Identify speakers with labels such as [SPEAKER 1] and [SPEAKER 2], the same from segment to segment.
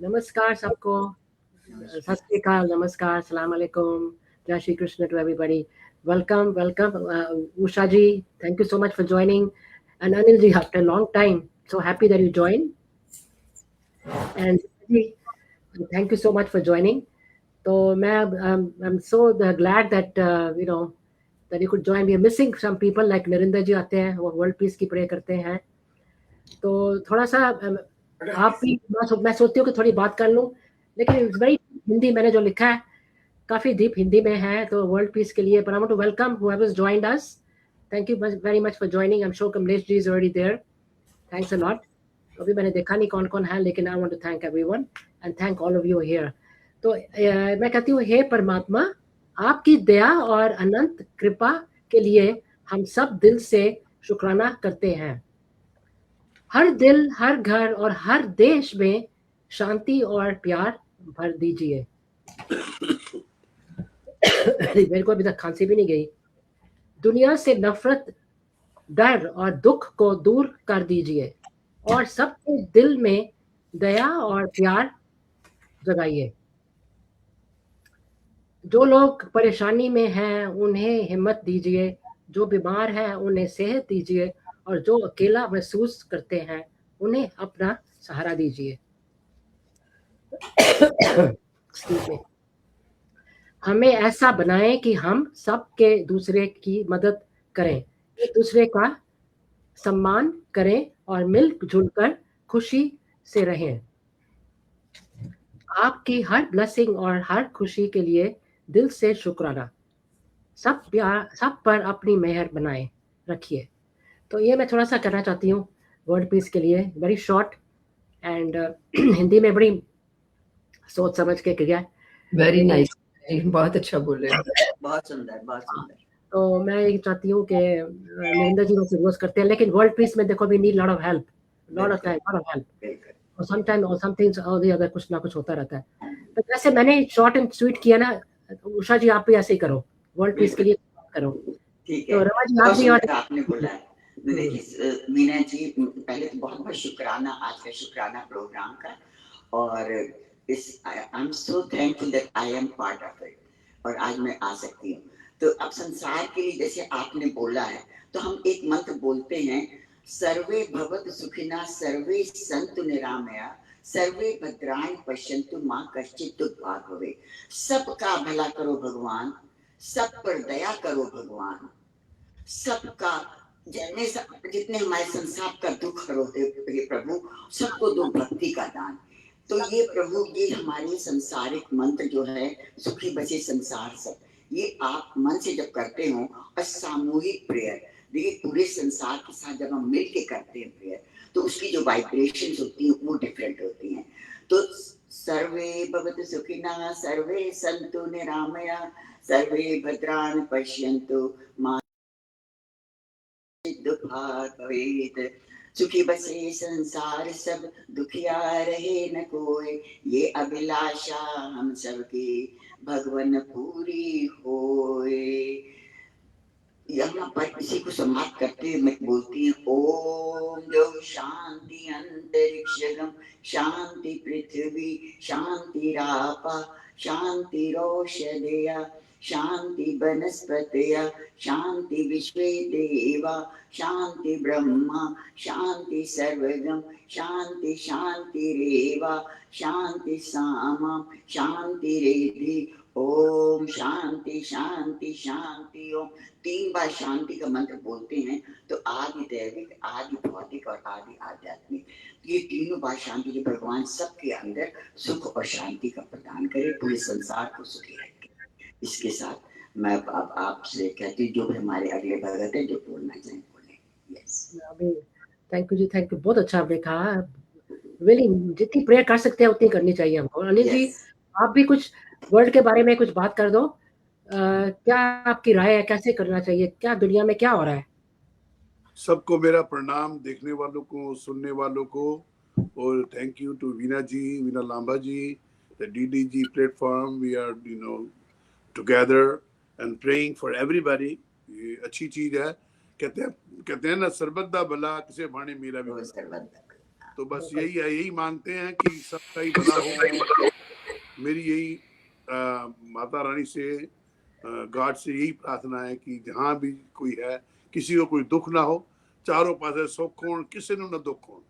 [SPEAKER 1] नमस्कार सबको, सत श्री अकाल, नमस्कार, सलाम अलैकुम, जय Shri Krishna to everybody. Welcome, Usha ji. Thank you so much for joining, and Anil ji, after a long time, so happy that you joined. And ji, thank you so much for joining. So I'm so glad that that you could join. We are missing some people like Narinder ji आते हैं, वो world peace की pray करते हैं. तो थोड़ा सा आप भी मैं सोचती हूँ कि थोड़ी बात कर लूँ, लेकिन वेरी हिंदी मैंने जो लिखा है काफी डीप हिंदी में है, तो वर्ल्ड पीस के लिए। But I want to welcome whoever has joined us. Thank you very much for joining. I'm sure Kamlesh ji is already there. Thanks a lot. अभी मैंने देखा नहीं कौन कौन है, लेकिन I want to thank everyone and thank all of you here. तो मैं कहती हूँ, हे परमात्मा, आपकी दया और अनंत कृपा के लिए हम सब दिल से शुक्राना करते हैं। हर दिल, हर घर और हर देश में शांति और प्यार भर दीजिए। मेरे को अभी तक खांसी भी नहीं गई। दुनिया से नफरत, डर और दुख को दूर कर दीजिए और सबके दिल में दया और प्यार जगाइए। जो लोग परेशानी में हैं उन्हें हिम्मत दीजिए, जो बीमार हैं उन्हें सेहत दीजिए और जो अकेला महसूस करते हैं उन्हें अपना सहारा दीजिए। हमें ऐसा बनाएं कि हम सबके दूसरे की मदद करें, एक दूसरे का सम्मान करें और मिलजुल कर खुशी से रहें। आपकी हर ब्लेसिंग और हर खुशी के लिए दिल से शुक्राना। सब पर अपनी मेहर बनाए रखिए। तो ये मैं थोड़ा सा करना चाहती हूँ वर्ल्ड पीस के लिए, वेरी शॉर्ट एंड हिंदी में बड़ी सोच समझ के किया।
[SPEAKER 2] वेरी नाइस, बहुत अच्छा बोले,
[SPEAKER 3] बहुत सुंदर, बहुत सुंदर।
[SPEAKER 1] तो मैं ये चाहती हूँ कि नरेंद्र जी मुझसे रोज करते हैं, लेकिन वर्ल्ड पीस में देखो we need lot of help, lot of help, और समटाइम और समथिंग्स और द अदर कुछ ना कुछ होता रहता है। तो जैसे मैंने शॉर्ट एंड स्वीट किया ना, उषा जी आप भी ऐसे ही करो, वर्ल्ड पीस के लिए करो।
[SPEAKER 3] ठीक है,
[SPEAKER 1] तो रमा जी आप भी, और
[SPEAKER 3] आपने बोला है। देखिए मीना जी, पहले तो बहुत बहुत शुक्राना आज का शुक्राना प्रोग्राम का, और I am so thankful that I am part of it, और आज मैं आ सकती हूँ। तो अब संसार के लिए जैसे आपने बोला है, तो हम एक मंत्र बोलते हैं, सर्वे भवन्तु सुखिनः सर्वे सन्तु निरामया सर्वे भद्राणि पश्यन्तु मा कश्चित् दुर्भाग् भवेत्। सबका भला करो भगवान, सब पर दया करो भगवान, सबका जितने हमारे संसार का दुख हरो हे प्रभु, सबको दो भक्ति का दान। तो ये प्रभु, ये हमारे संसारिक मंत्र जो है, सुखी बचे संसार सब, ये आप मन से जब करते हो, और सामूहिक प्रेयर, देखिए पूरे संसार के साथ जब हम मिल के करते हैं प्रेयर, तो उसकी जो वाइब्रेशंस होती हैं वो डिफरेंट होती हैं। तो सर्वे भवन्तु सुखिनः सर्वे सन्तु निरामया सर्वे भद्राणि पश्यन्तु मा दुर्भाग् भवेत्। सुखी बसे संसार सब, दुखिया रहे न कोई, ये अभिलाषा हम सबकी भगवन पूरी होए। यहाँ पर इसी को समाप्त करते मैं बोलती हूँ, ओम जो शांति अंतरिक्षगम शांति पृथ्वी शांति रापा शांति रोषधया शांति वनस्पतया शांति विश्वे देवा शांति ब्रह्मा शांति सर्वगम शांति शांति रेवा शांति सामा शांति रेधि। ओम शांति शांति शांति। ओम 3 बार शांति का मंत्र बोलते हैं, तो आदि दैविक, आदि भौतिक और आदि आध्यात्मिक, ये तीनों बार शांति के भगवान सबके अंदर सुख और शांति का प्रदान करे, पूरे संसार को सुखी रखे। इसके साथ मैं अब आपसे कहती, जो भी हमारे अगले भगत है जो बोलना चाहें बोले। Yes,
[SPEAKER 1] thank you ji, thank you, बहुत अच्छा आपने कहा। रियली जितनी प्रेयर कर सकते हैं उतनी करनी चाहिए हमको। अनिल जी, आप भी कुछ वर्ल्ड के बारे में कुछ बात कर दो। क्या आपकी राय है, कैसे करना चाहिए, क्या दुनिया में क्या हो रहा है?
[SPEAKER 4] सबको मेरा प्रणाम, देखने वालों को, सुनने वालों को, और thank you to Veena ji, Veena Lamba ji, the DDG platform. We are together and praying for everybody. ये अच्छी चीज है। कहते हैं ना, सरबत दा भला किसे भाने मेरा भी भला। तो बस यही मांगते हैं कि सबका ही भला हो। मेरी यही माता रानी से, गॉड से यही प्रार्थना है कि जहाँ भी कोई है, किसी को कोई दुख ना हो, चारों पासे सुख हो, किसी ने ना दुख हो।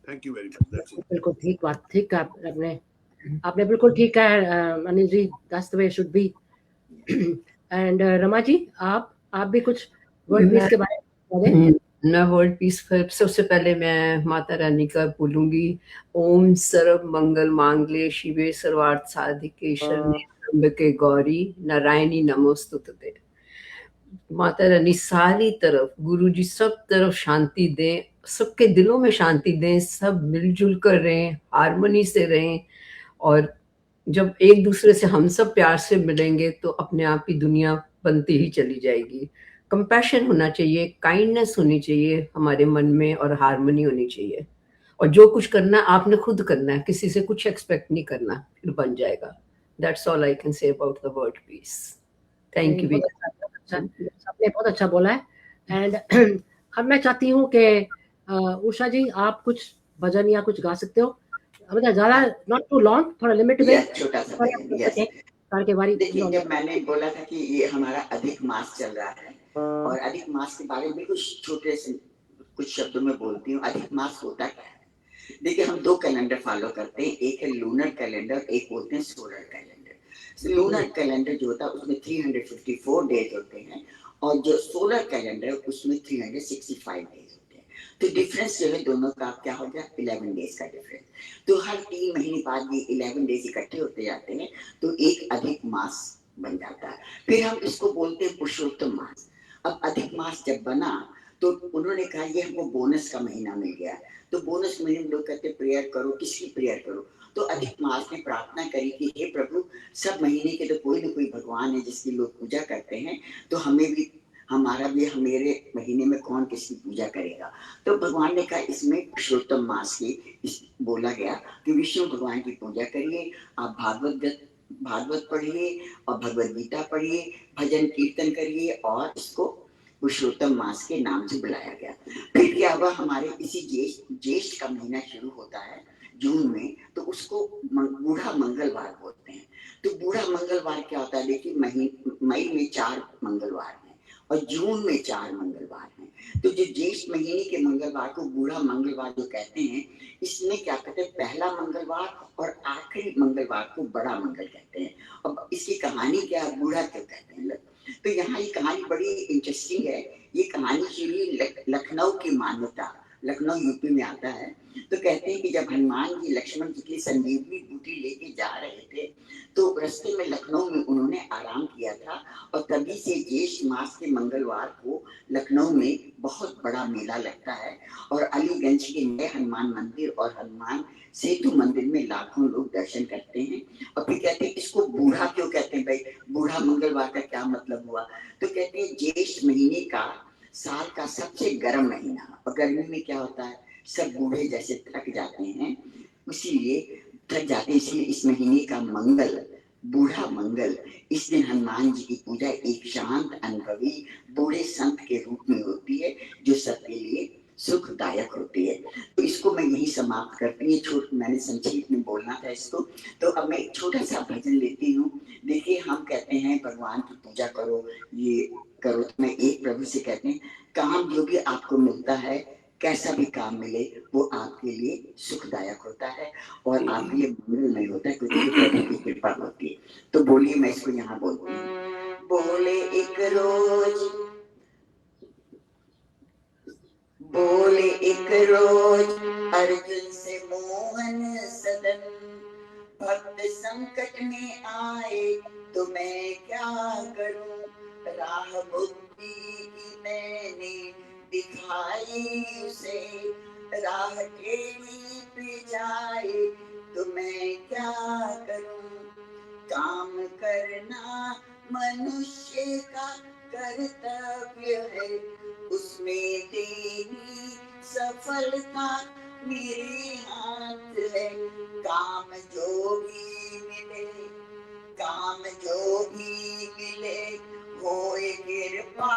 [SPEAKER 4] Thank you very much.
[SPEAKER 1] बिल्कुल ठीक बात, ठीक कहा आपने बिल्कुल ठीक कहा है Anil ji, that's the way should be. And Rama ji, आप भी कुछ वर्ल्ड पीस के बारे में बताएं।
[SPEAKER 2] ना वर्ल्ड पीस पर सबसे पहले मैं माता रानी का बोलूंगी, ओम सर्व मंगल मांगल्ये शिवे सर्वार्थ साधिके शरण्ये त्र्यंबके गौरी नारायणी नमोस्तुते। माता रानी सारी तरफ, गुरु जी सब तरफ शांति दें, सबके दिलों में शांति दें, सब मिलजुल कर रहें, हारमोनी से रहें। और जब एक दूसरे से हम सब प्यार से मिलेंगे तो अपने आप ही दुनिया बनती ही चली जाएगी। कंपैशन होना चाहिए, काइंडनेस होनी चाहिए हमारे मन में, और हारमोनी होनी चाहिए। और जो कुछ करना है आपने खुद करना है, किसी से कुछ एक्सपेक्ट नहीं करना, फिर बन जाएगा। That's all I can say about the world peace. Thank you.
[SPEAKER 1] आपने बहुत अच्छा बोला है। एंड अब मैं चाहती हूँ कि उषा जी आप कुछ भजन या कुछ गा सकते हो, मतलब ज्यादा नॉट टू लॉन्ग, थोड़ा लिमिट में,
[SPEAKER 3] छोटा सा भजन।
[SPEAKER 1] के बारी।
[SPEAKER 3] देखिए, जब मैंने बोला था कि ये हमारा अधिक मास चल रहा है, और अधिक मास के बारे में कुछ छोटे से कुछ शब्दों में बोलती हूँ। अधिक मास होता क्या है? देखिए, हम 2 कैलेंडर फॉलो करते हैं, एक है लूनर कैलेंडर, एक बोलते हैं सोलर कैलेंडर। लूनर कैलेंडर जो होता है उसमें 354 डेज होते हैं, और जो सोलर कैलेंडर उसमें 365 डेज होते हैं। तो डिफरेंस जो है दोनों का क्या हो गया, 11 डेज का डिफरेंस। तो हर 3 महीने बाद ये 11 डेज इकट्ठे होते जाते हैं, तो एक अधिक मास बन जाता है। फिर हम इसको बोलते हैं पुरुषोत्तम मास। अब अधिक मास जब बना तो उन्होंने कहा ये हमको बोनस का महीना मिल गया। तो बोनस महीने में लोग कहते प्रेयर करो, किसकी प्रेयर करो? तो अधिक मास ने प्रार्थना करी कि हे प्रभु, सब महीने के तो कोई ना कोई भगवान है जिसकी लोग पूजा करते हैं, तो हमें भी, हमारा भी, मेरे महीने में कौन किसकी पूजा करेगा? तो भगवान ने कहा इसमें पुरुषोत्तम मास की बोला गया कि विष्णु भगवान की पूजा करिए, आप भागवत पढ़िए और भगवत गीता पढ़िए, भजन कीर्तन करिए, और इसको पुरुषोत्तम मास के नाम से बुलाया गया। फिर क्या हुआ, हमारे इसी ज्येष्ठ का महीना शुरू होता है जून में, तो उसको बूढ़ा मंगलवार बोलते हैं। तो बूढ़ा मंगलवार क्या होता है? देखिए, मई में 4 मंगलवार हैं और जून में 4 मंगलवार हैं। तो जो ज्येष्ठ महीने के मंगलवार को बूढ़ा मंगलवार जो कहते हैं, इसमें क्या कहते हैं, पहला मंगलवार और आखिरी मंगलवार को बड़ा मंगल कहते हैं। अब इसकी कहानी क्या है, बूढ़ा क्यों कहते हैं? तो यहाँ ये कहानी बड़ी इंटरेस्टिंग है। ये कहानी शुरू लखनऊ की मान्यता, लखनऊ यूपी में आता है। तो कहते हैं कि जब हनुमान जी लक्ष्मण जी की संजीवनी बूटी लेके जा रहे थे, तो रास्ते में लखनऊ में उन्होंने आराम किया था, और तभी से ज्येष्ठ मास के मंगलवार को लखनऊ में बहुत बड़ा मेला लगता है, और अलीगंज के नए हनुमान मंदिर और हनुमान सेतु मंदिर में लाखों लोग दर्शन करते हैं। और फिर कहते हैं इसको बूढ़ा क्यों कहते हैं भाई, बूढ़ा मंगलवार का क्या मतलब हुआ? तो कहते हैं ज्येष्ठ महीने का साल का सबसे गर्म महीना, और गर्मी में क्या होता है, सब बूढ़े जैसे थक जाते हैं, इसीलिए थक जाते हैं, इसलिए इस महीने का मंगल, बूढ़ा मंगल, इस दिन हनुमान जी की पूजा एक शांत अनुभवी बूढ़े संत के रूप में होती है, जो सबके लिए सुखदायक होती है। तो इसको मैं यही समाप्त करती हूँ। मैंने संक्षिप्त में बोलना था इसको, तो अब मैं एक छोटा सा भजन लेती हूँ। देखिए, हम कहते हैं भगवान की पूजा करो, ये करो, तो मैं एक प्रभु से कहते हैं, काम जो भी आपको मिलता है, कैसा भी काम मिले, वो आपके लिए सुखदायक होता है और आपके लिए मंगलमय होता है, क्योंकि प्रभु की कृपा होती है। तो बोलिए, मैं इसको यहाँ बोलती हूँ। बोले एक रोज अर्जुन से मोहन सदन, भक्त संकट में आए तो मैं क्या करूं? राह बुद्धि की मैंने दिखाई उसे, राह टेढ़ी पे जाए तो मैं क्या करूं? काम करना मनुष्य का कर्तव्य है, उसमें देनी सफलता मेरे हाथ है। काम जो भी मिले होए कृपा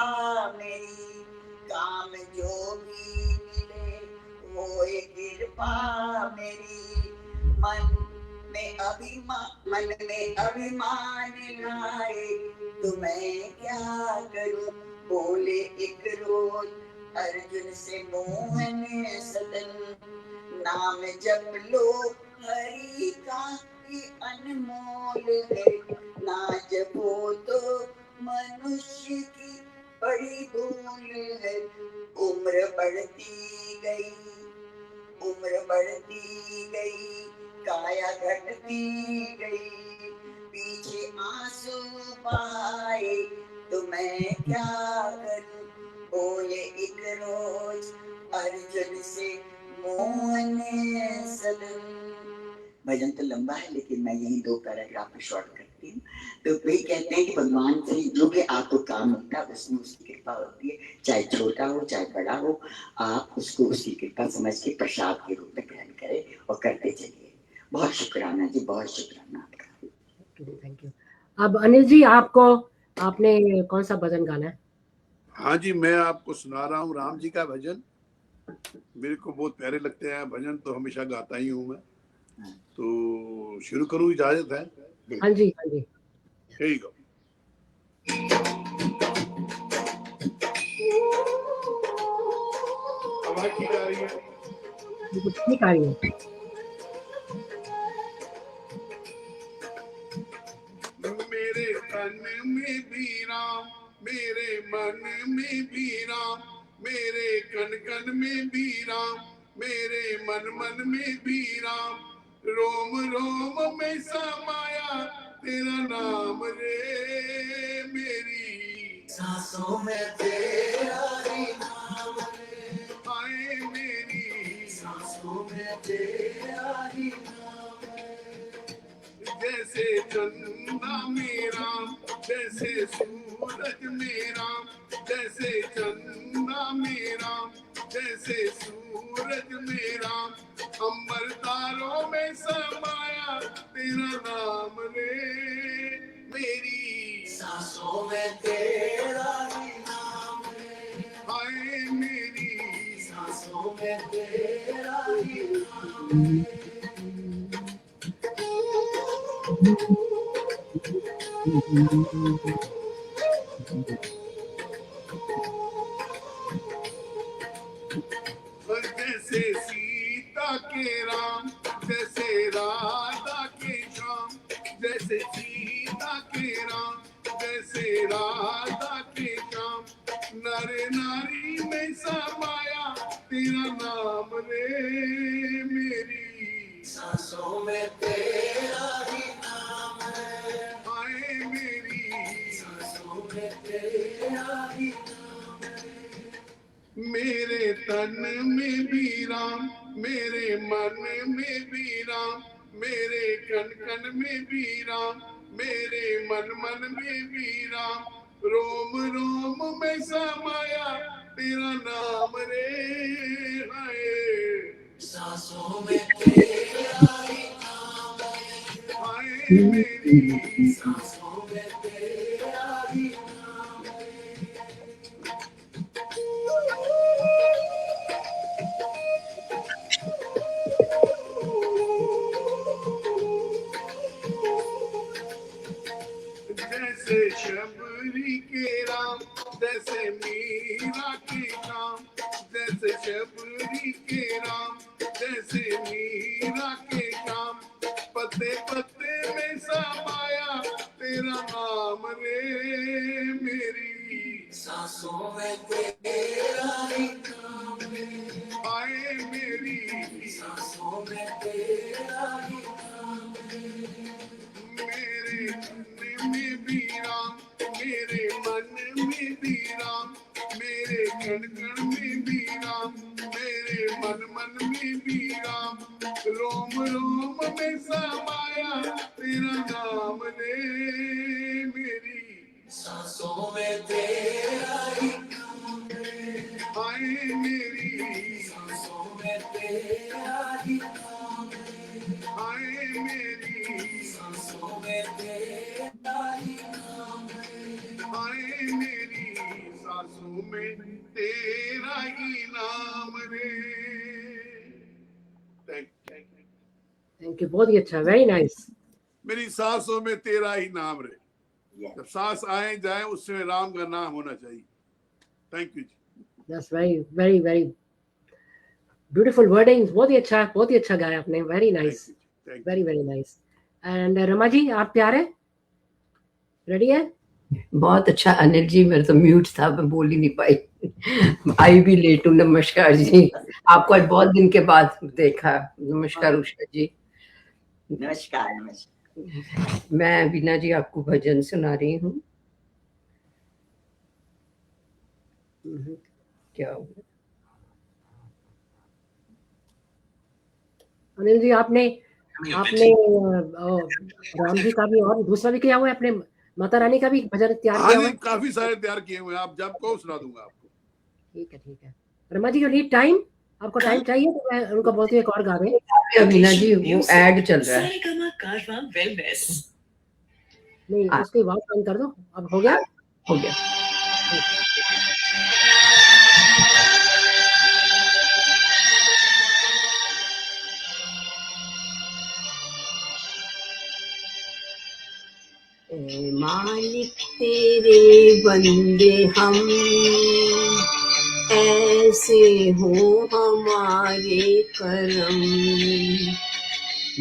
[SPEAKER 3] मेरी, काम जो भी मिले मेरी मन में अभिमान लाए, तो मैं क्या करूं बोले एक रोज अर्जुन से मोहन सदन, नाम जप लो हरि का ही अनमोल है, ना जपो तो मनुष्य की बड़ी भूल है। उम्र बढ़ती गई, उम्र बढ़ती गई, काया घटती गई, पीछे आंसू बहाए, तो मैं क्या करूं बोले एक रोज अर्जुन से मोहन सदन। भजन तो लंबा है लेकिन मैं यही 2 पैराग्राफ में शॉर्ट करती हूँ। तो वही कहते हैं कि भगवान से जो भी आपको काम मिलता है उसमें उसकी कृपा होती है, चाहे छोटा हो चाहे बड़ा हो, आप उसको उसकी कृपा समझ के प्रसाद के रूप में ग्रहण करें और करते चलिए। बहुत शुक्राना जी, बहुत शुक्राना आपका।
[SPEAKER 1] Thank you. अब अनिल जी, आपने कौन सा भजन गाना है?
[SPEAKER 4] हाँ जी, मैं आपको सुना रहा हूँ राम जी का भजन। मेरे को बहुत प्यारे लगते हैं भजन, तो हमेशा गाता ही हूँ मैं। तो शुरू करूँ, इजाजत है?
[SPEAKER 1] हाँ जी, हाँ जी।
[SPEAKER 4] Here you go. आवाज ठीक आ रही है?
[SPEAKER 1] ठीक आ रही है।
[SPEAKER 4] मेरे तन में भी राम, मेरे मन में भी राम, मेरे कन कन में भी राम, मेरे मन मन में भी राम, रोम रोम में समाया तेरा नाम रे, मेरी सांसों में तेरा ही नाम रे, आए मेरी सांसों में तेरा ही नाम रे। जैसे चंदा मेरा, जैसे सूरज मेरा, जैसे चंदा मेरा, जैसे सूरज मेरा, अंबर तारों में समाया तेरा नाम रे, मेरी सांसों में तेरा ही नाम रे, हाय मेरी सांसों में तेरा ही नाम रे। जैसे सीता के राम, जैसे राधा के श्याम, जैसे सीता के राम, जैसे राधा के श्याम, नर नारी में समाया तेरा नाम रे, मेरी सांसों में तेरा ही नाम है, आए मेरी सांसों में तेरा ही नाम है। मेरे तन में भी राम, मेरे मन में भी राम, मेरे कन कन में भी राम, मेरे मन मन में भी राम, रोम रोम में समाया तेरा नाम रे, हाय सांसों में तेरा ही नाम है, हाय मेरी सांसों में तेरा ही नाम है। जैसे शबरी के राम, जैसे मीरा के काम, जैसे शबरी के राम, जैसे मीरा के काम, पत्ते पत्ते में समाया तेरा नाम रे, मेरी सांसों में तेरा ही नाम है, आए मेरी सांसों में तेरा ही नाम है। मेरे मन में भी राम, मेरे मन में भी राम, मेरे कण कण में भी राम, मेरे मन मन में भी राम, रोम रोम में समाया तेरा नाम रे, मेरी सांसों में तेरा ही नाम है, आए मेरी सांसों में तेरा ही नाम है, आए मेरी सांसों में तेरा ही नाम है, आए मेरी सांसों में तेरा ही नाम रे। थैंक
[SPEAKER 1] थैंक यू, बहुत ही अच्छा, वेरी नाइस।
[SPEAKER 4] मेरी सांसों में तेरा ही नाम रहे,
[SPEAKER 3] Yeah.
[SPEAKER 4] जब सांस आए जाए उसमें राम का नाम होना चाहिए। Thank you ji.
[SPEAKER 1] That's very very very beautiful wordings, बहुत ही अच्छा गाया आपने, very nice,
[SPEAKER 4] thank you, thank
[SPEAKER 1] very
[SPEAKER 4] you.
[SPEAKER 1] Very nice. And Rama ji, आप तैयार है, रेडी है?
[SPEAKER 2] बहुत अच्छा अनिल जी, मेरा तो म्यूट था, मैं बोल ही नहीं पाई। आई भी लेट हूँ। नमस्कार जी, आपको आज बहुत दिन के बाद देखा। नमस्कार उषा जी।
[SPEAKER 3] नमस्कार नमस्कार।
[SPEAKER 2] मैं वीना जी आपको भजन सुना रही हूँ। क्या हुआ?
[SPEAKER 1] अनिल जी, आपने राम जी का भी और दूसरा भी किया हुआ है, अपने माता रानी का भी भजन तैयार
[SPEAKER 4] हाँ
[SPEAKER 1] किया हुआ
[SPEAKER 4] जी,
[SPEAKER 1] है?
[SPEAKER 4] काफी सारे तैयार किए हुए हैं, आप जब कहो सुना दूंगा आपको।
[SPEAKER 1] ठीक है, ठीक है। Rama ji, you need time, आपको टाइम चाहिए तो मैं उनको बोलती हूँ एक और गा दें।
[SPEAKER 2] वीना जी, वो एड चल रहा है।
[SPEAKER 1] नहीं, उसकी आवाज बंद कर दो। अब हो गया?
[SPEAKER 2] हो गया। ए मालिक तेरे बंदे हम, ऐसे हो हमारे करम,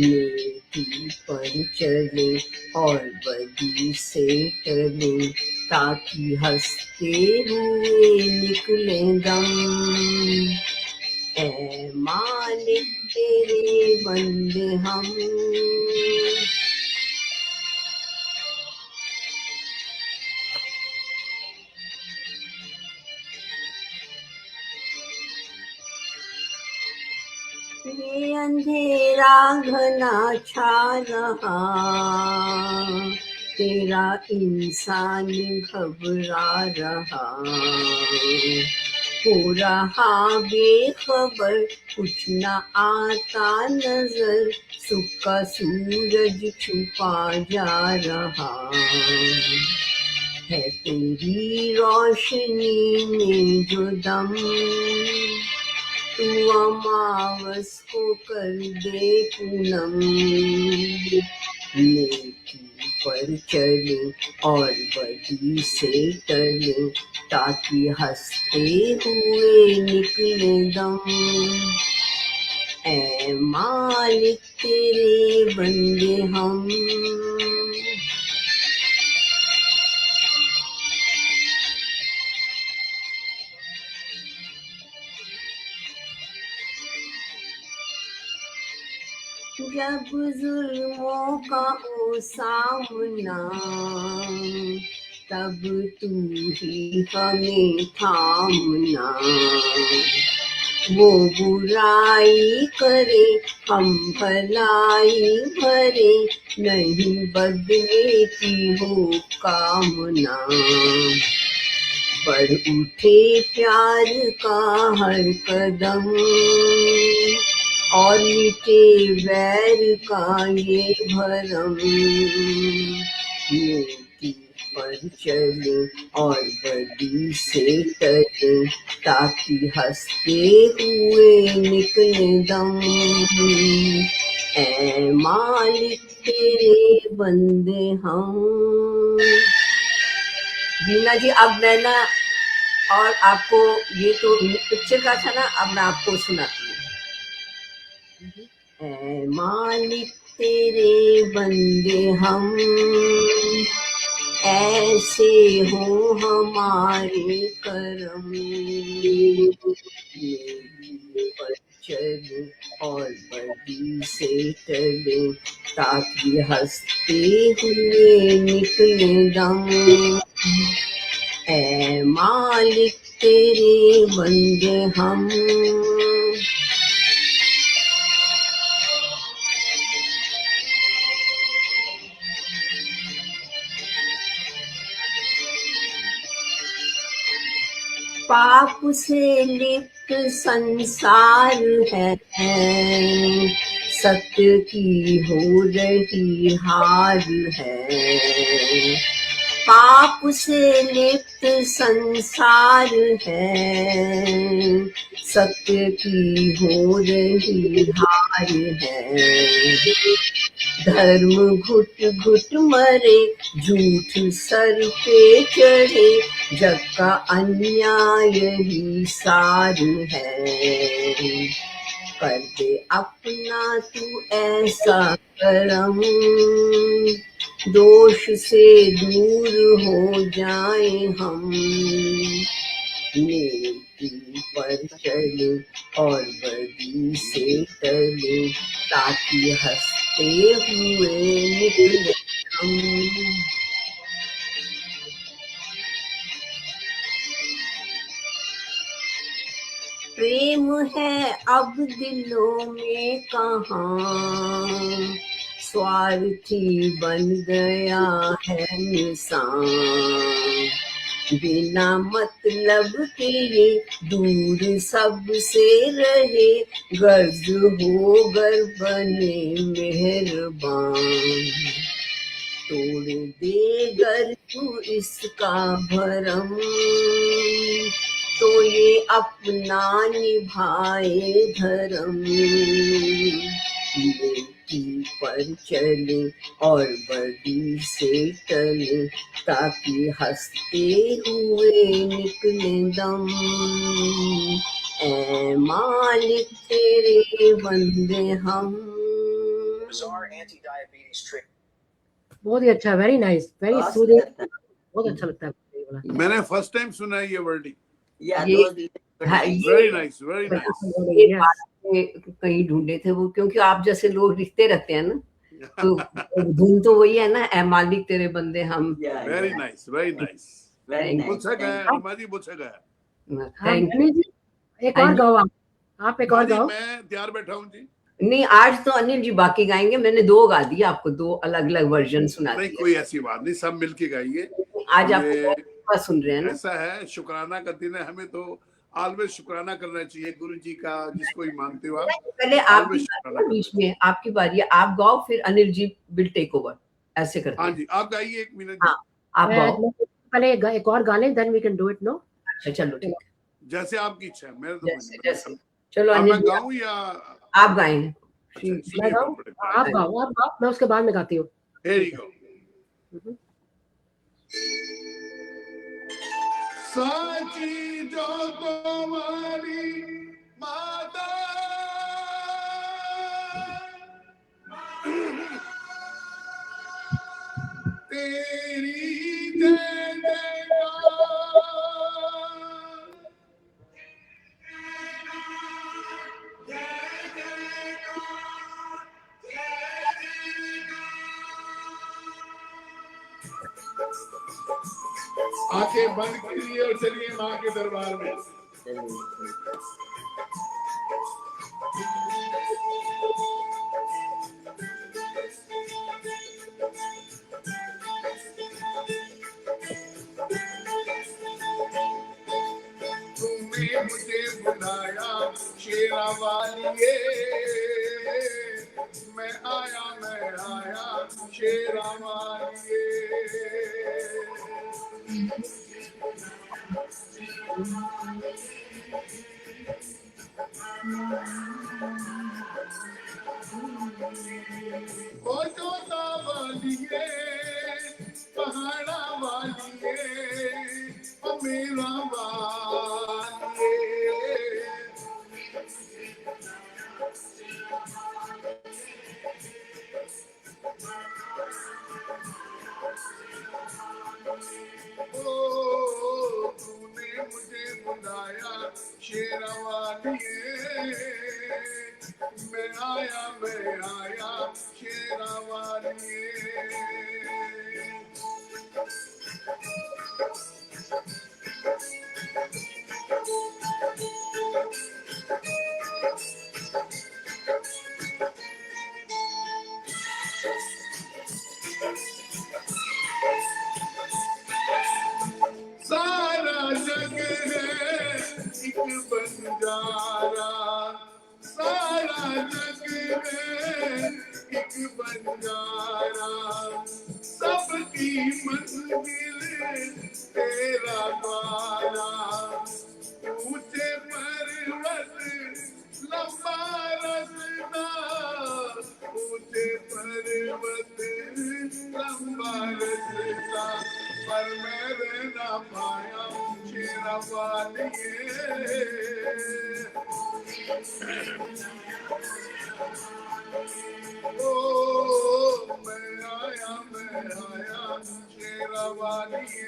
[SPEAKER 2] नेकी पर चले और बदी से टले, ताकि हंसते हुए निकले दम। ए मालिक तेरे बंदे हम, ये अंधेरा घना छा रहा, तेरा इंसान घबरा रहा, हो रहा बेखबर, कुछ न आता नजर, सुख का सूरज छुपा जा रहा है, तेरी रोशनी में जो दम, तू अमावस को कर दे पूनम, नेकी पर चले और बदी से टले, ताकि हंसते हुए निकले दम। ए मालिक तेरे बंदे हम, जब जुल्मों का हो सामना, तब तू ही हमें थामना, वो बुराई करे हम भलाई भरे, नहीं बदले की हो कामना, बढ़ उठे प्यार का हर कदम, और मिटे वैर का ये भरम, नेकी पर चले और बदी से टले, ताकि हंसते हुए निकले दम। ए मालिक तेरे बंदे हम। वीना जी, अब मैं ना, और आपको ये तो पिक्चर का था ना, अब मैं आपको सुनाती हूँ। ऐ मालिक तेरे बंदे हम, ऐसे हो हमारे करम, पर चले और बदी से टले, ताकि हंसते हुए निकले दम। ऐ मालिक तेरे बंदे हम, पाप से लिप्त संसार है, सत्य की हो रही हार है, पाप से लिप्त संसार है, सत्य की हो रही हार है। धर्म घुट घुट मरे, झूठ सर पे चढ़े, जग का अन्याय ही सार है। कर दे अपना तू ऐसा करम, दोष से दूर हो जाए हम। नेकी पर चले और बदी से टले, ताकि हंसते हुए निकले हम। प्रेम है अब दिलों में कहाँ, स्वार्थी बन गया है इंसान। बिना मतलब के ये दूर सबसे रहे, गर्ज हो गर बने मेहरबान। तोड़ दे गर तू इसका भरम, तो ये अपना निभाए धर्म। नेकी पर चले और बदी से टले, ताकि हंसते हुए निकले दम। ऐ मालिक तेरे बंदे हम।
[SPEAKER 1] बहुत ही अच्छा, वेरी नाइस, वेरी
[SPEAKER 3] बहुत
[SPEAKER 1] सूदिंग,
[SPEAKER 3] सुंदर था।
[SPEAKER 1] बहुत अच्छा लगता है ये वाला।
[SPEAKER 4] मैंने फर्स्ट टाइम सुना है ये वर्डिंग।
[SPEAKER 3] Yeah,
[SPEAKER 2] ये-
[SPEAKER 3] those little
[SPEAKER 2] हाँ,
[SPEAKER 3] things.
[SPEAKER 4] Very nice, very nice.
[SPEAKER 2] ये बात में कहीं ढूंढे थे वो, क्योंकि आप जैसे लोग लिखते रहते हैं ना, तो धुन तो वही है ना, ऐ मालिक तेरे बंदे हम।
[SPEAKER 3] Yeah,
[SPEAKER 4] very
[SPEAKER 3] yeah.
[SPEAKER 4] Nice, very nice.
[SPEAKER 3] Very nice.
[SPEAKER 4] मुझसे
[SPEAKER 3] Thank
[SPEAKER 4] गया,
[SPEAKER 3] you.
[SPEAKER 4] रमा जी मुझसे गया।
[SPEAKER 1] हाँ,
[SPEAKER 2] थैंक
[SPEAKER 1] अनिल जी एक
[SPEAKER 2] हाँ
[SPEAKER 1] और
[SPEAKER 2] जी।
[SPEAKER 1] गाओ आप एक और
[SPEAKER 4] हाँ जी,
[SPEAKER 1] गाओ।
[SPEAKER 4] मैं तैयार बैठा हूँ जी।
[SPEAKER 2] नहीं, आज तो अनिल जी बाकी गाएंगे। मैंने 2 गा दिए आपको, 2 अलग अलग वर्जन सुना
[SPEAKER 4] नहीं,
[SPEAKER 2] दिए।
[SPEAKER 4] कोई ऐसी बात नहीं, सब मिलके गाइए।
[SPEAKER 2] आज आप
[SPEAKER 4] ये
[SPEAKER 2] सुन रहे हैं ना।
[SPEAKER 4] ऐसा है, शुक्राना का दिन है, हमें तो ऑलवेज शुक्राना करना चाहिए गुरु जी का, जिसको ही मानते हो आप।
[SPEAKER 2] पहले आपकी
[SPEAKER 4] ऑलवेज
[SPEAKER 2] बारी
[SPEAKER 4] शुक्राना
[SPEAKER 2] है, बीच में आपकी बारी है, आप गाओ, फिर Anil ji will take over. ऐसे करते
[SPEAKER 4] हाँ
[SPEAKER 2] हैं।
[SPEAKER 4] जी, आप गाइए 1 मिनट।
[SPEAKER 2] हाँ, आप गाओ।
[SPEAKER 1] पहले एक और गा लें, then we can do it. No,
[SPEAKER 2] अच्छा, चलो ठीक है,
[SPEAKER 4] जैसे आपकी इच्छा है। मेरे तो
[SPEAKER 2] जैसे जैसे। चलो
[SPEAKER 4] अब
[SPEAKER 2] अनिल
[SPEAKER 4] मैं
[SPEAKER 2] जी,
[SPEAKER 4] गाऊं या
[SPEAKER 2] आप गाएं।
[SPEAKER 4] अच्छा,
[SPEAKER 1] मैं
[SPEAKER 4] सुनिए
[SPEAKER 1] गाऊं,
[SPEAKER 4] फिर
[SPEAKER 1] आप गाओ, मैं उसके बाद में गाती हूँ।
[SPEAKER 4] Here you go. साची जो तुम्हारी माता, तेरी जय जयकार। आंखें बंद कीजिए और चलिए माँ के दरबार में। तूने मुझे बुलाया शेरा वालिए, मैं आया शेरा वालिए। ओ जोता वालिए, पहाड़ा वालिए, ओ मेरा वालिए। ओ तूने मुझे बुलाया शेरा वालिए, मैं आया शेरा वालिए। सारा जग है एक बंजारा, सारा जग है एक बंजारा, सबकी मंजिल तेरा द्वारा, ऊंचे पर्वत लंबा रास्ता, ऊंचे पर्वत लंबा रास्ता, पर मैंने ना पाया शेरा वालिए। ओ मैं आया शेरा वालिए।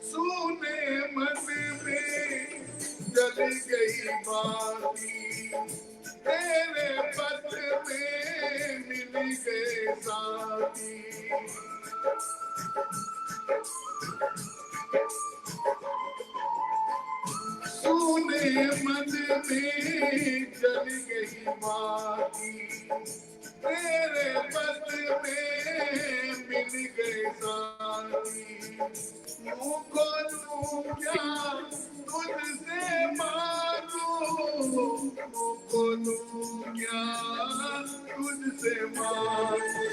[SPEAKER 4] सोने मन में जल गई बाती, तेरे पथ में मिल गए साथी। सोने मन में जल गई बाती, तेरे पथ में मिल गए साथी। मुँह खोलूं क्या तुझसे मांगूं, मुँह खोलूं क्या तुझसे मांगूं,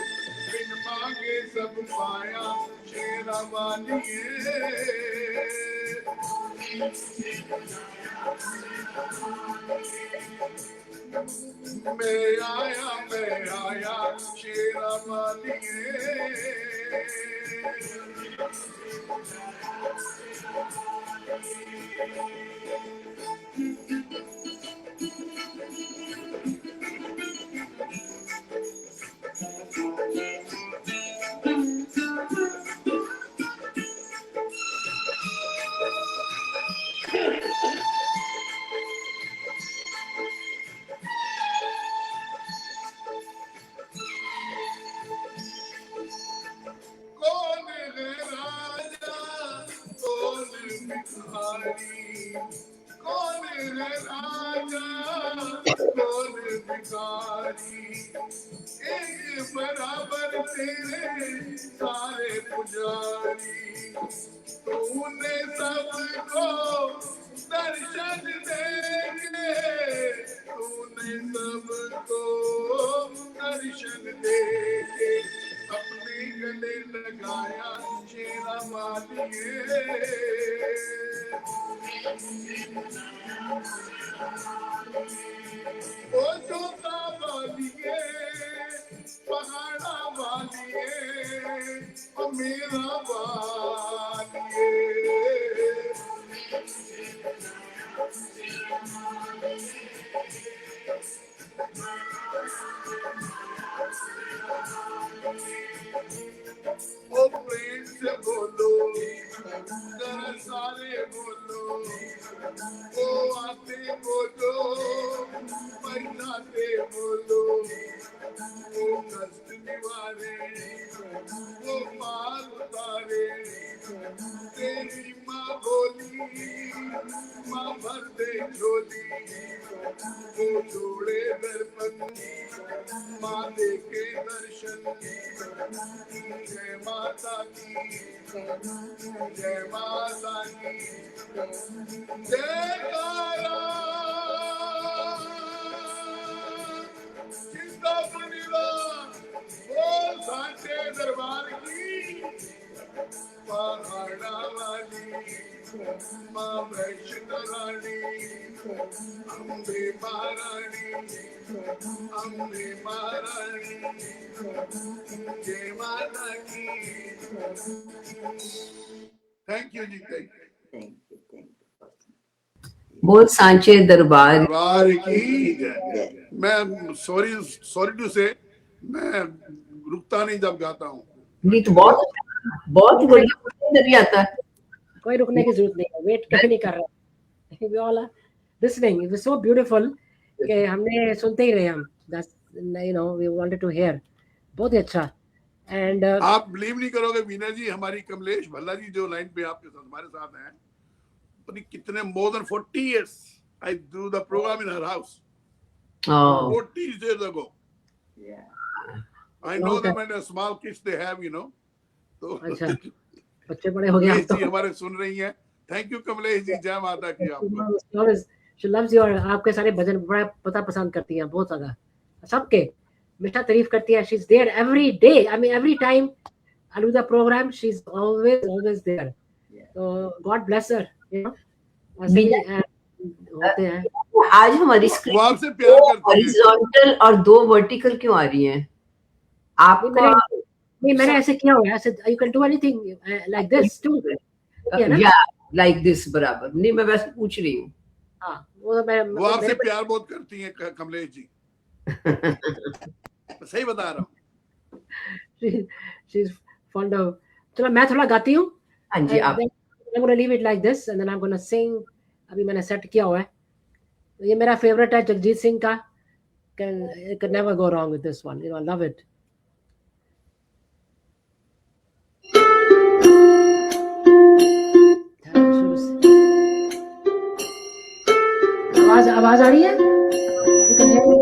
[SPEAKER 4] बिन मांगे सब पाया शेरा वालिए। मैं आया शेरा वालिए। कौन है राजा कौन भिखारी, कौन है राजा कौन भिखारी, एक बराबर तेरे सारे पुजारी। तूने सबको दर्शन देके, तूने सबको दर्शन देके अपने गले लगाया शेरा वालिए। ओ जोता वालिए, पहाड़ा वालिए, ओ मेरा वालिए। ओ प्रेम से बोलो जरा सारे बोलो, ओ आते बोलो महिलाते बोलो, ओ कष्ट निवारे ओ पार उतारे। तेरी माँ बोली माँ भर दे झोली, वो जोड़े दर्पण माँ देखे दर्शन। जय माता की जय माता की जयकारा। चिंतामणि बोल सांचे दरबार की, पहाड़ा वाली माँ वैष्णो रानी, अम्बे महारानी, अम्बे महारानी, जय माता की। Thank you ji, thank you.
[SPEAKER 2] बोल सांचे दरबार
[SPEAKER 4] दरबार की जय। मैं सॉरी टू से मैं रुकता नहीं जब गाता हूँ।
[SPEAKER 2] गीत बहुत बढ़िया भी आता है।
[SPEAKER 1] कोई रुकने की जरूरत नहीं है, वेट कभी नहीं कर रहा। We all are listening. It was so beautiful कि हमने सुनते ही रहे हम। That's, you know, we wanted to hear. बहुत ही अच्छा। And
[SPEAKER 4] आप बिलीव नहीं करोगे वीना जी, हमारी कमलेश भल्ला जी जो लाइन पे आपके साथ हमारे साथ हैं, पता कितने more than 40 years I do the program in her house.
[SPEAKER 2] Oh,
[SPEAKER 4] 40 years ago.
[SPEAKER 3] Yeah.
[SPEAKER 4] I know them and a small kids they have, you know. तो
[SPEAKER 1] अच्छा, बच्चे बड़े हो गए
[SPEAKER 4] कमलेश
[SPEAKER 1] आप तो।
[SPEAKER 4] जी हमारे सुन रही हैं। थैंक यू कमलेश जी, जय माता की आपको।
[SPEAKER 1] She loves you, और आपके सारे भजन बड़ा पता पसंद करती है, बहुत ज्यादा, सबके मीठा तारीफ करती है। She's there every day. I mean every time I do the program, she's always there.
[SPEAKER 3] Yeah.
[SPEAKER 1] So God bless her, you know. ऐसे ही होते हैं।
[SPEAKER 2] आज हमारी
[SPEAKER 4] वो
[SPEAKER 2] स्क्रीन
[SPEAKER 4] आपसे प्यार करती है।
[SPEAKER 2] हॉरिजॉन्टल और 2 वर्टिकल क्यों आ रही हैं? आपको
[SPEAKER 1] नहीं, मैंने ऐसे किया हुआ है। ऐसे you can do anything like this too.
[SPEAKER 2] या लाइक दिस बराबर नहीं, मैं वैसे पूछ रही हूँ।
[SPEAKER 1] हाँ, वो
[SPEAKER 4] आपसे प्यार बहुत करती हैं कमलेश जी। सही बता रहा हूँ।
[SPEAKER 1] she's fond of। चलो मैं थोड़ा गाती हूँ।
[SPEAKER 2] हाँ जी, आप
[SPEAKER 1] I'm gonna leave it like this and then I'm gonna sing। अभी मैंने सेट किया हुआ है, ये मेरा फेवरेट है जगजीत सिंह का। Can never go wrong with this one, you know, I love it। आवाज आ रही है? You can hear me?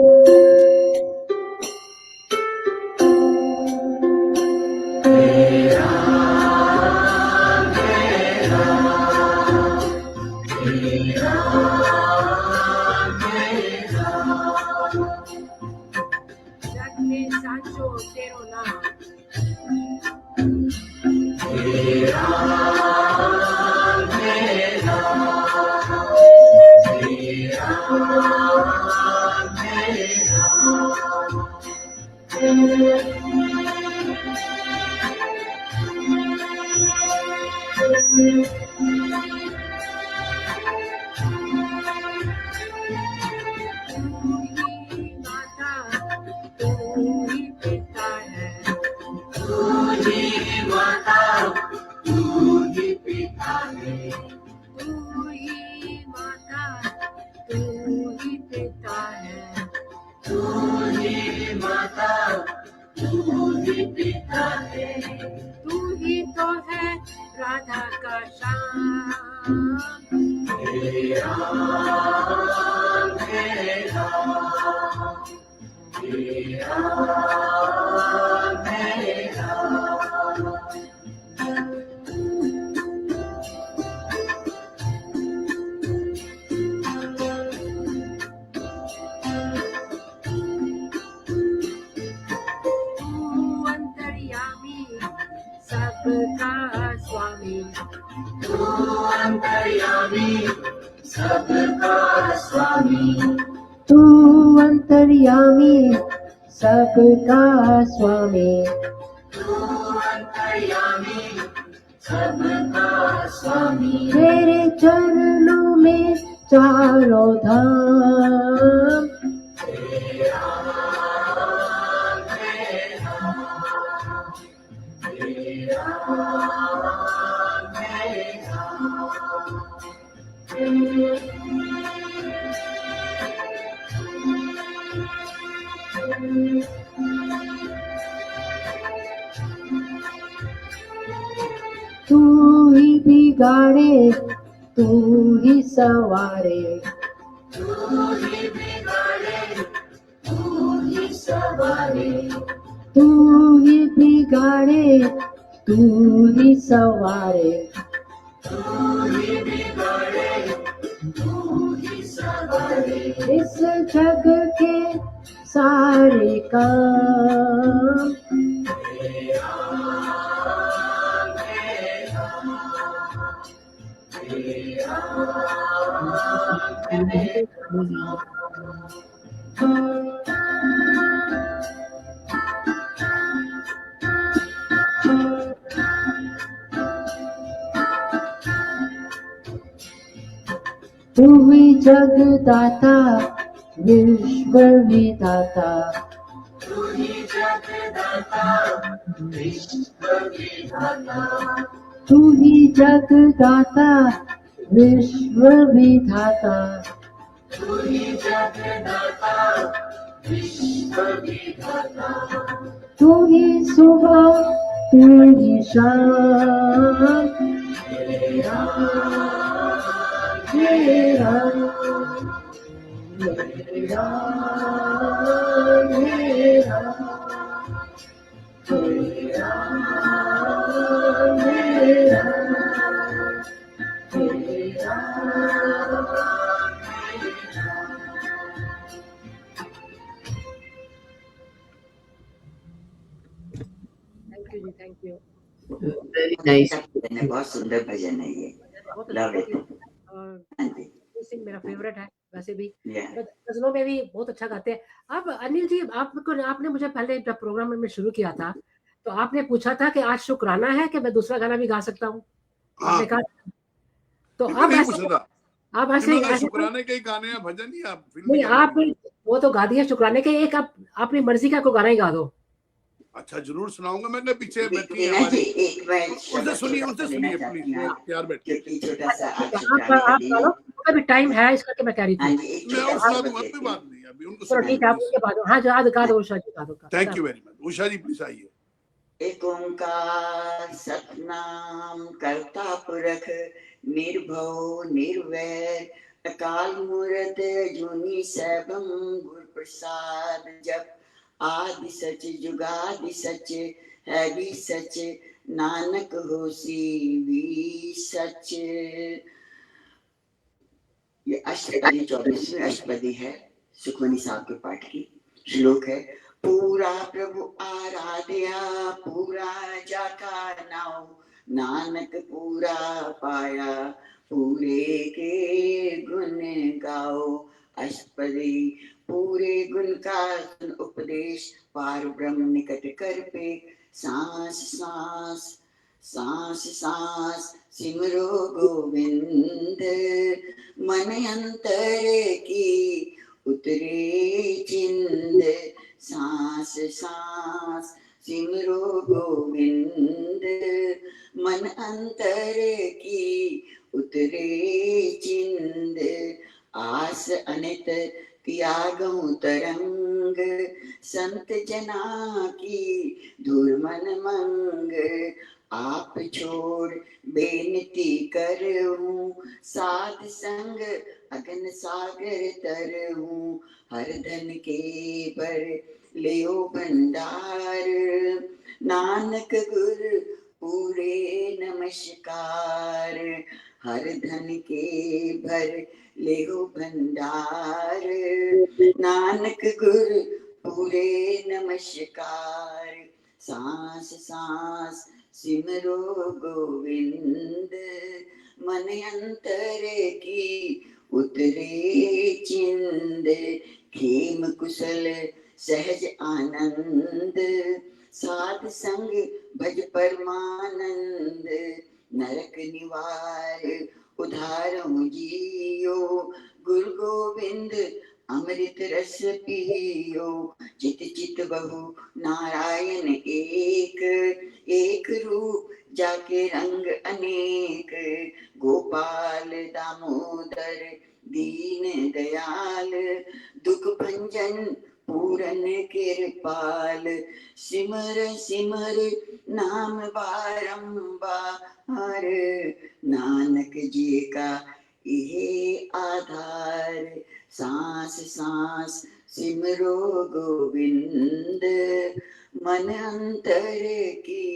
[SPEAKER 1] तू अंतर्यामी सबका स्वामी, तेरे चरणों में चारों धाम। तू ही बिगाड़े तू ही सवारे, तू ही बिगाड़े तू ही सवारे, तू ही बिगाड़े तू ही सवारे, तू ही बिगाड़े तू ही सवारे, इस जग के सारे काम। तू ही जगदाता विश्व विधाता, तू ही जगदाता विश्व विधाता, तू ही जगदाता विश्व विधाता, तू ही जगदाता तू ही सुबह तू ही शाम मेरा मेरा मेरा मेरा मेरा मेरा thank you ji, thank you.
[SPEAKER 2] Very nice.
[SPEAKER 3] Bhajan है, बहुत सुंदर भजन है ये।
[SPEAKER 1] बहुत
[SPEAKER 3] लव
[SPEAKER 1] अच्छा
[SPEAKER 3] इट।
[SPEAKER 1] और
[SPEAKER 3] हाँ जी,
[SPEAKER 1] सिंह मेरा फेवरेट है वैसे भी,
[SPEAKER 3] yeah.
[SPEAKER 1] गजलों में भी बहुत अच्छा गाते हैं। अब अनिल जी, आपने मुझे पहले जब प्रोग्राम में शुरू किया था तो आपने पूछा था कि आज शुक्राना है कि मैं दूसरा गाना भी गा सकता हूँ,
[SPEAKER 4] हाँ
[SPEAKER 1] आपने कहा। तो
[SPEAKER 4] ये
[SPEAKER 1] अब
[SPEAKER 4] मैंने ही
[SPEAKER 1] ऐसे
[SPEAKER 4] पूछा था।
[SPEAKER 1] आप
[SPEAKER 4] फिर
[SPEAKER 1] ऐसे
[SPEAKER 4] मैंने
[SPEAKER 1] ऐसे
[SPEAKER 4] शुक्राने के ही गाने या भजन ही आप फिल्मी
[SPEAKER 1] नहीं,
[SPEAKER 4] गाने
[SPEAKER 1] आप
[SPEAKER 4] भी।
[SPEAKER 1] वो तो गा दिया शुक्राने के, एक आप अपनी मर्जी का को गाना ही गा दो।
[SPEAKER 4] अच्छा जरूर सुनाऊंगा। मैंने पीछे बैठी है
[SPEAKER 3] वीना जी,
[SPEAKER 4] हमारी,
[SPEAKER 3] एक मैं
[SPEAKER 4] उनसे
[SPEAKER 3] शब्द
[SPEAKER 4] सुनिए
[SPEAKER 3] छोटा सा लेना
[SPEAKER 4] प्लीज,
[SPEAKER 3] चाहती हूँ,
[SPEAKER 4] प्यार बैठ के।
[SPEAKER 3] क्योंकि छोटा सा
[SPEAKER 1] अच्छा
[SPEAKER 3] आज
[SPEAKER 1] ठीक है,
[SPEAKER 3] शुक्राने का
[SPEAKER 1] आप
[SPEAKER 3] दिन
[SPEAKER 1] गा लो,
[SPEAKER 3] है।
[SPEAKER 1] उनका भी टाइम है इस करके मैं कह रही
[SPEAKER 3] हाँ
[SPEAKER 1] थी।
[SPEAKER 3] जी, एक
[SPEAKER 4] मैं
[SPEAKER 3] छोटा
[SPEAKER 4] और
[SPEAKER 3] सा
[SPEAKER 4] सुना
[SPEAKER 3] शब्द
[SPEAKER 4] दूंगा,
[SPEAKER 3] लेती
[SPEAKER 4] कोई
[SPEAKER 3] हूँ।
[SPEAKER 4] बात नहीं, अभी उनको
[SPEAKER 1] चलो
[SPEAKER 4] सुनाइए
[SPEAKER 1] ठीक है, आप
[SPEAKER 4] प्लीज।
[SPEAKER 1] उनके बाद, हाँ जो आज गा दो उषा जी, गा दो।
[SPEAKER 4] Thank you very much. Usha ji please आइए।
[SPEAKER 3] एक ओंकार सतनाम करता पुरख निर्भव निर्वैर अकाल मूर्त जुनी सैभम गुर प्रसाद जप आदि सच जुगादि सच है भी सच नानक होसी भी सच। ये अष्टपदी 24वीं अष्टपदी है, सुखमनी साहब के पाठ की। श्लोक है, पूरा प्रभु आराध्या पूरा जाका नाउ नानक पूरा पाया पूरे के गुण गाओ। अष्टपदी पूरे गुण का सुन उपदेश पार ब्रह्म निकट कर पे सांस सांस सांस सांस सिमरो गोविंद मन अंतर की उतरे चिंद सांस सांस सिमरो गोविंद मन अंतर की उतरे चिंद आस अनित त्यागों तरंग संत जना की धूल मन मंग आप छोड़ बेनती करूं साध संग अगन सागर तरहूं हर धन के पर लियो भंडार नानक गुर पूरे नमस्कार हर धन के भर लियो भंडार नानक गुर पूरे नमस्कार सांस सांस सिमरो गोविंद मन अंतर की उतरे चिंद खेम कुशल सहज आनंद साध संग भज परमानंद नरक निवार उधारहु जियो गुरु गोविंद अमृत रस पियो चित चित बहु नारायण एक एक रूप जाके रंग अनेक गोपाल दामोदर दीन दयाल दुख भंजन पूरन कृपाल सिमर सिमर नाम बारंबार नानक जी का ये आधार सांस सांस सिमरो गोविंद मन अंतर की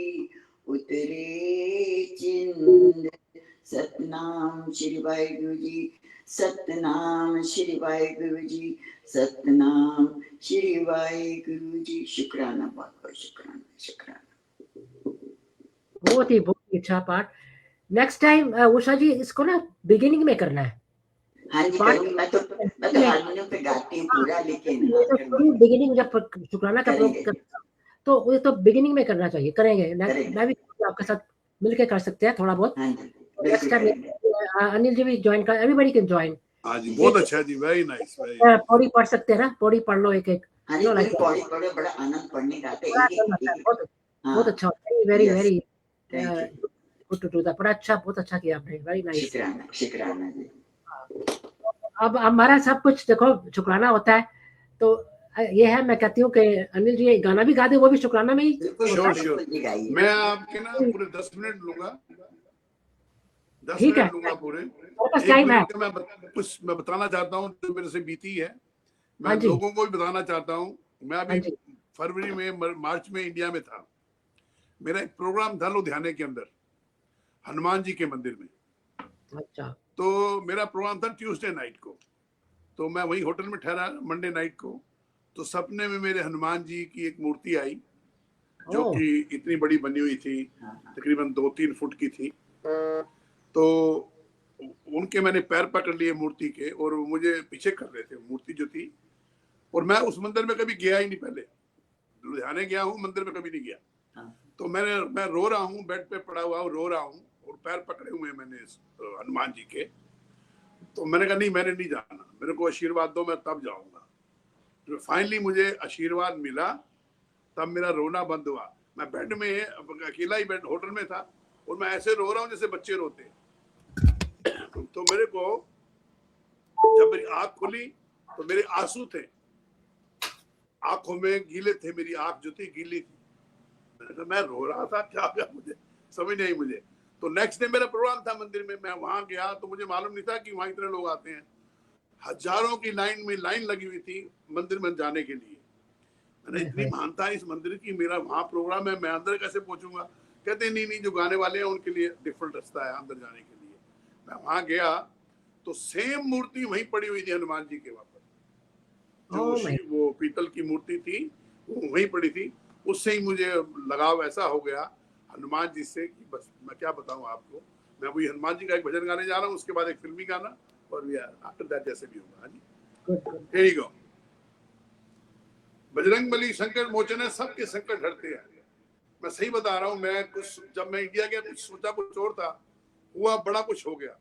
[SPEAKER 3] उतरे चिंद सतनाम श्री वाहिगुरु जी सतनाम श्री वाहिगुरु जी सतनाम श्री वाहिगुरु जी। शुक्राना, बहुत बहुत शुक्राना शुक्राना।
[SPEAKER 1] बहुत ही अच्छा पार्ट। नेक्स्ट टाइम उषा जी इसको ना बिगिनिंग में करना है।
[SPEAKER 3] हाँ जी करूंगी, मैं तो हारमोनियम पे गाती हूँ पूरा, लेकिन हाँ करूंगी।
[SPEAKER 1] बिगिनिंग जब शुक्राना का
[SPEAKER 3] करेंगे।
[SPEAKER 1] तो वो तो बिगिनिंग में करना चाहिए, करेंगे।
[SPEAKER 3] करेंगे।
[SPEAKER 1] मैं भी आपके साथ मिलके कर सकते हैं थोड़ा बहुत।
[SPEAKER 3] हाँ जी
[SPEAKER 1] नेक्स्ट
[SPEAKER 3] बिल्कुल
[SPEAKER 1] टाइम
[SPEAKER 3] करेंगे।
[SPEAKER 1] अनिल जी भी ज्वाइन कर, एवरीबॉडी कैन ज्वाइन।
[SPEAKER 4] हाँ जी बहुत अच्छा जी, वेरी नाइस।
[SPEAKER 1] पौड़ी पढ़ सकते हैं ना, पौड़ी पढ़ लो एक एक।
[SPEAKER 3] हाँ जी पूरी पौड़ी पढ़ो, बड़ा आनंद पढ़ने का आता है। एक
[SPEAKER 1] बहुत अच्छा, very very
[SPEAKER 3] thank you.
[SPEAKER 1] Good to do that. बड़ा अच्छा, बहुत अच्छा किया आपने, वेरी नाइस।
[SPEAKER 3] शुक्राना शुक्राना जी।
[SPEAKER 1] अब हमारा सब कुछ देखो शुक्राना होता है, तो ये है, मैं कहती हूँ कि अनिल जी गाना भी गा दे, वो भी शुक्राना में ही।
[SPEAKER 4] श्योर श्योर, मैं आपके ना पूरे 10 मिनट लूंगा, 10
[SPEAKER 1] ठीक है,
[SPEAKER 4] मिनट लूंगा पूरे।
[SPEAKER 1] मेरे पास
[SPEAKER 4] 1
[SPEAKER 1] टाइम है।
[SPEAKER 4] मिनट का कुछ मैं बताना चाहता हूँ जो मेरे से बीती है, मैं
[SPEAKER 1] हाँ जी,
[SPEAKER 4] लोगों को भी बताना चाहता हूँ। मैं
[SPEAKER 1] हाँ
[SPEAKER 4] अभी
[SPEAKER 1] जी,
[SPEAKER 4] फरवरी में मार्च में इंडिया में था, मेरा एक प्रोग्राम था लुधियाने के अंदर हनुमान जी के मंदिर में।
[SPEAKER 1] अच्छा,
[SPEAKER 4] तो मेरा प्रोग्राम था ट्यूसडे नाइट को, तो मैं वही होटल में ठहरा मंडे नाइट को। तो सपने में मेरे हनुमान जी की एक मूर्ति आई जो
[SPEAKER 1] ओह,
[SPEAKER 4] कि इतनी बड़ी बनी हुई थी, तकरीबन 2-3 फुट की थी। तो उनके मैंने पैर पकड़ लिए मूर्ति के और वो मुझे पीछे कर रहे थे मूर्ति जो थी। और मैं उस मंदिर में कभी गया ही नहीं, पहले लुधियाने गया हूँ, मंदिर में कभी नहीं गया। तो मैं रो रहा हूँ, बेड पे पड़ा हुआ हूँ, रो रहा हूँ और पैर पकड़े हुए मैंने हनुमान जी के। तो मैंने कहा नहीं, मैंने नहीं जाना, मेरे को आशीर्वाद दो, मैं तब जाऊंगा। तो फाइनली मुझे आशीर्वाद मिला, तब मेरा रोना बंद हुआ। मैं बेड में अकेला ही बेड होटल में था और मैं ऐसे रो रहा हूँ जैसे बच्चे रोते। तो मेरे को जब मेरी आंख खुली तो मेरे आंसू थे, आंखों में गीले थे, मेरी आंख जो थी गीली थी। मैं रो रहा था, क्या गया मुझे समझ नहीं मुझे। तो नेक्स्ट डे मेरा प्रोग्राम था मंदिर में, मैं वहां गया तो मुझे मालूम नहीं था कि वहां इतने लोग आते हैं। हजारों की लाइन लगी हुई थी मंदिर में जाने के लिए। मैंने इतनी मानता है इस मंदिर की, मेरा वहां प्रोग्राम है, मैं अंदर कैसे पहुंचूंगा। कहते नहीं, जो गाने वाले हैं उनके लिए डिफरेंट रास्ता है अंदर जाने के लिए। मैं वहां गया तो सेम मूर्ति वहीं पड़ी हुई थी हनुमान जी के वहां पर, जो वो पीतल की मूर्ति थी वो वहीं पड़ी थी। उससे ही मुझे लगाव ऐसा हो गया हनुमान जी से कि बस मैं क्या बताऊं आपको। मैं वही हनुमान जी का एक भजन गाने जा रहा हूँ, उसके बाद एक फिल्मी गाना, और आफ्टर दैट जैसे भी होगा। हाँ जी, here you go। Bajrang Bali संकट मोचन है, सबके संकट हरते हैं। मैं सही बता रहा हूँ, मैं कुछ जब मैं इंडिया गया कुछ सोचा कुछ और था, हुआ बड़ा कुछ हो गया।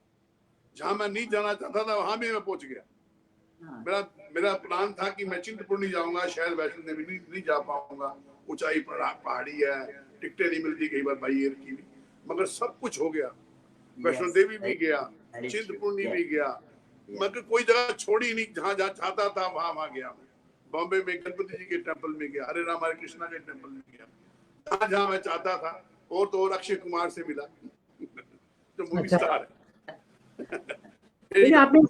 [SPEAKER 4] जहां मैं नहीं जाना चाहता था वहां भी मैं पहुंच गया। मेरा प्लान था कि मैं चिंतपूर्णी जाऊंगा, शायद वैष्णो देवी नहीं जा पाऊंगा, ऊंचाई पहाड़ी है, टिकटें नहीं मिलती कई बार बाई एयर की भी, मगर सब कुछ हो गया। वैष्णो देवी भी गया, चिंतपूर्णी भी गया, मगर कोई जगह छोड़ी नहीं, जहां जहां चाहता था वहां गया। बॉम्बे में गणपति जी के टेम्पल में गया, हरे राम हरे कृष्णा के टेम्पल में गया, जहां जहां मैं चाहता था। और तो और अक्षय कुमार से मिला जो मूवी स्टार है।
[SPEAKER 1] आपने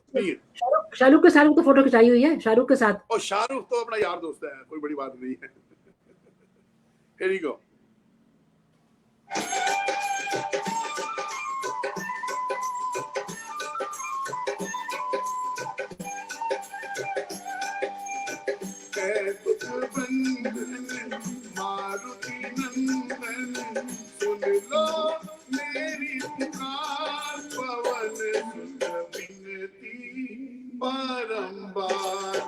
[SPEAKER 1] शाहरुख के साथ तो फोटो खिंचाई हुई है, शाहरुख के साथ।
[SPEAKER 4] और शाहरुख तो अपना यार दोस्त है, कोई बड़ी बात नहीं है। Here you go। मारुति नंदन सुन लो मेरी पुकार, पवन सुत विनती बारंबार,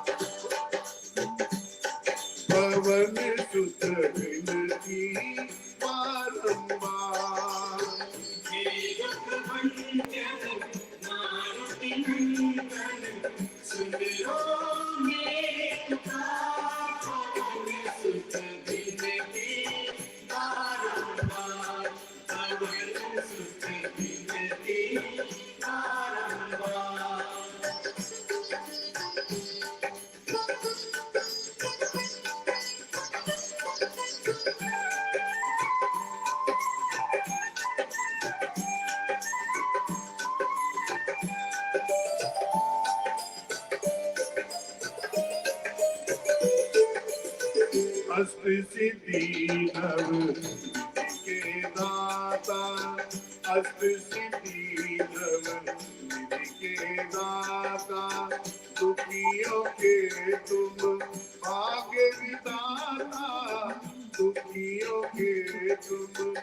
[SPEAKER 4] पवन सुत विनती बारंबार। मारुति नंदन सुन लो मेरी पुकार, पवन सुत विनती बारंबार, पवन सुत विनती बारंबार। अष्ट सिद्धि नव के दाता, अष्ट सिद्धि नव के दाता, दुखियों के तुम भाग्य विधाता, दुखियों के तुम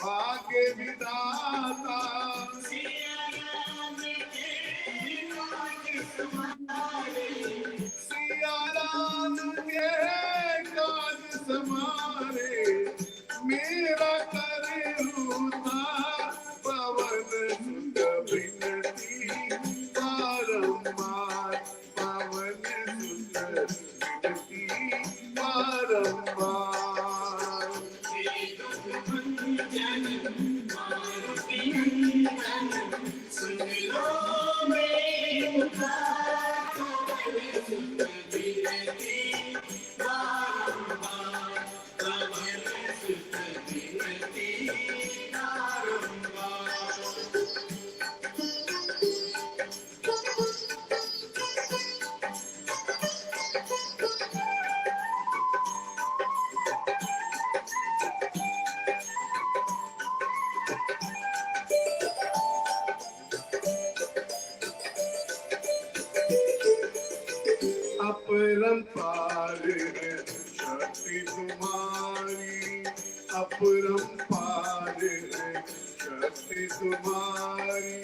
[SPEAKER 4] भाग्य विधाता। सिया राम के काज समारे, मेरा करे उद्धार, पवन सुत विनती बारंबार, पवन सुत विनती बारंबार। सुन लो मेरी पुकार, पवन सुत विनती अपरंपार है शक्ति तुम्हारी, अपरंपार है शक्ति तुम्हारी,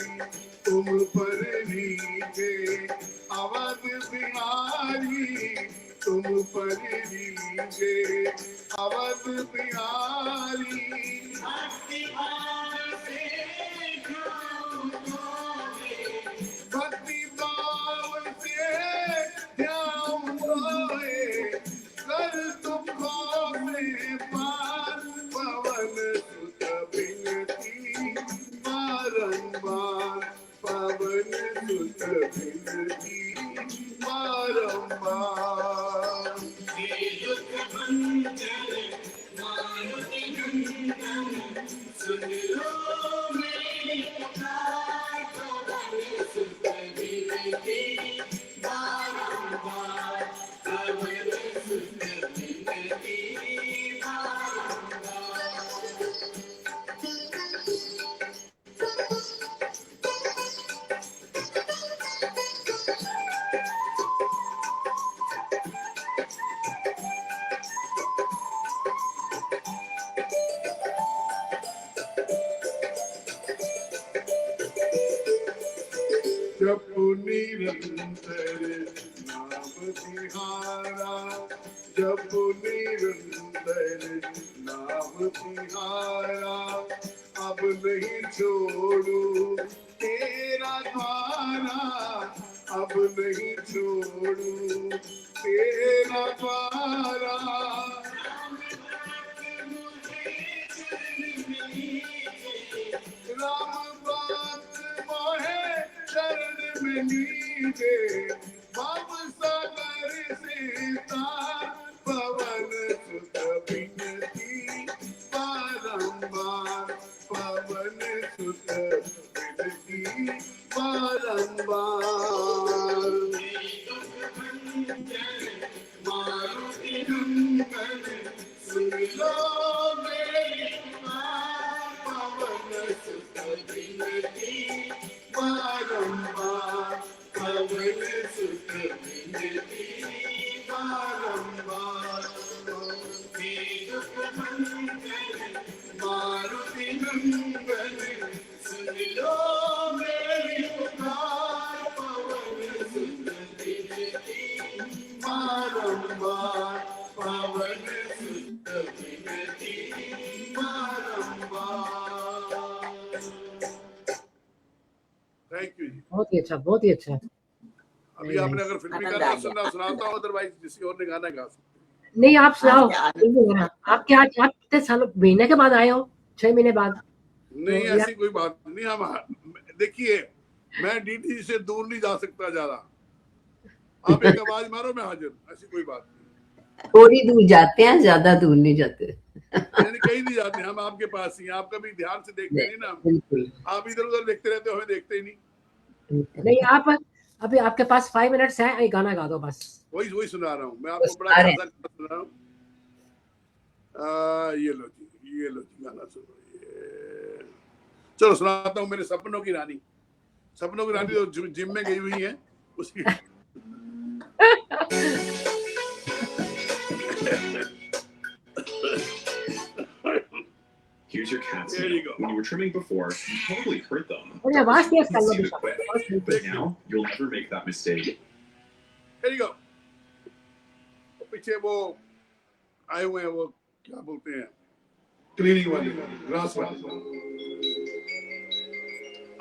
[SPEAKER 4] तुम पर नीचे अवध बिहारी, तुम पर नीचे अवध बिहारी। भक्ति भाव से भक्ति भाव से ध्यान होए, कर तुमको में पार पवन सुत बिनती बारंबार, पवन सुत बिनती बारंबार। दुख भंजन मारुति नंदन, सुन लो मेरी पुकार, पवन सुत बिनती बारंबार, पवन सुत बिनती बारंबार। जपो निरंतर नाम तिहारा, जपो निरंतर नाम तिहारा, अब नहीं छोड़ू तेरा द्वारा, अब नहीं छोड़ू तेरा द्वारा। राम बात मोहे शरण में नीचे, भव सागर से तार, पवन सुत बिनती बारंबार, पवन सुत बिनती बारंबार। मारुति नंदन, सुन लो मेरी पुकार, पवन सुत बिनती बारंबार, पवन सुत बिनती बारंबार। दुख भंजन मारुति नंदन, सुन लो मेरी पुकार, पवन सुत बिनती बारंबार, पवन सुत बिनती बारंबार। थैंक यू जी।
[SPEAKER 1] बहुत ही अच्छा, बहुत ही अच्छा।
[SPEAKER 4] अभी आपने अगर फिल्मी गाना सुनना सुनाता हूँ, अदरवाइज किसी और ने गाना गा सकते।
[SPEAKER 1] नहीं, आप सुनाओ। आप क्या आप कितने सालों महीने के बाद आए हो? 6 महीने बाद?
[SPEAKER 4] नहीं, ऐसी कोई बात नहीं। हम देखिए, मैं डीडी से दूर नहीं जा सकता ज्यादा। आप एक आवाज मारो, मैं हाजिर। ऐसी कोई बात नहीं।
[SPEAKER 2] थोड़ी दूर जाते हैं, ज्यादा दूर नहीं जाते।
[SPEAKER 4] नहीं, कहीं नहीं जाते, हम आपके पास ही। आप कभी ध्यान से देखते नहीं ना।
[SPEAKER 2] बिल्कुल,
[SPEAKER 4] आप इधर उधर देखते रहते हो, हमें देखते ही नहीं।
[SPEAKER 1] नहीं, आप अभी आपके पास 5 मिनट्स है, एक गाना गा दो बस।
[SPEAKER 4] वही सुना रहा हूँ मैं आपको, बड़ा अच्छा सा सुना रहा हूँ। ये लो जी गाना सुनो। ये चलो सुनाता हूँ। मेरे सपनों की रानी, सपनों की रानी जो जिम में गई हुई है उसकी।
[SPEAKER 5] Here's your cat's nail. When you were trimming before, you probably hurt them.
[SPEAKER 1] अरे आवाज तेज कर लो
[SPEAKER 5] See the
[SPEAKER 1] बेटा।
[SPEAKER 5] quick, but now you'll never make that mistake.
[SPEAKER 4] Here you go. पीछे वो आए हुए हैं, वो क्या बोलते हैं, क्लीनिंग वाले, ग्रास वाले।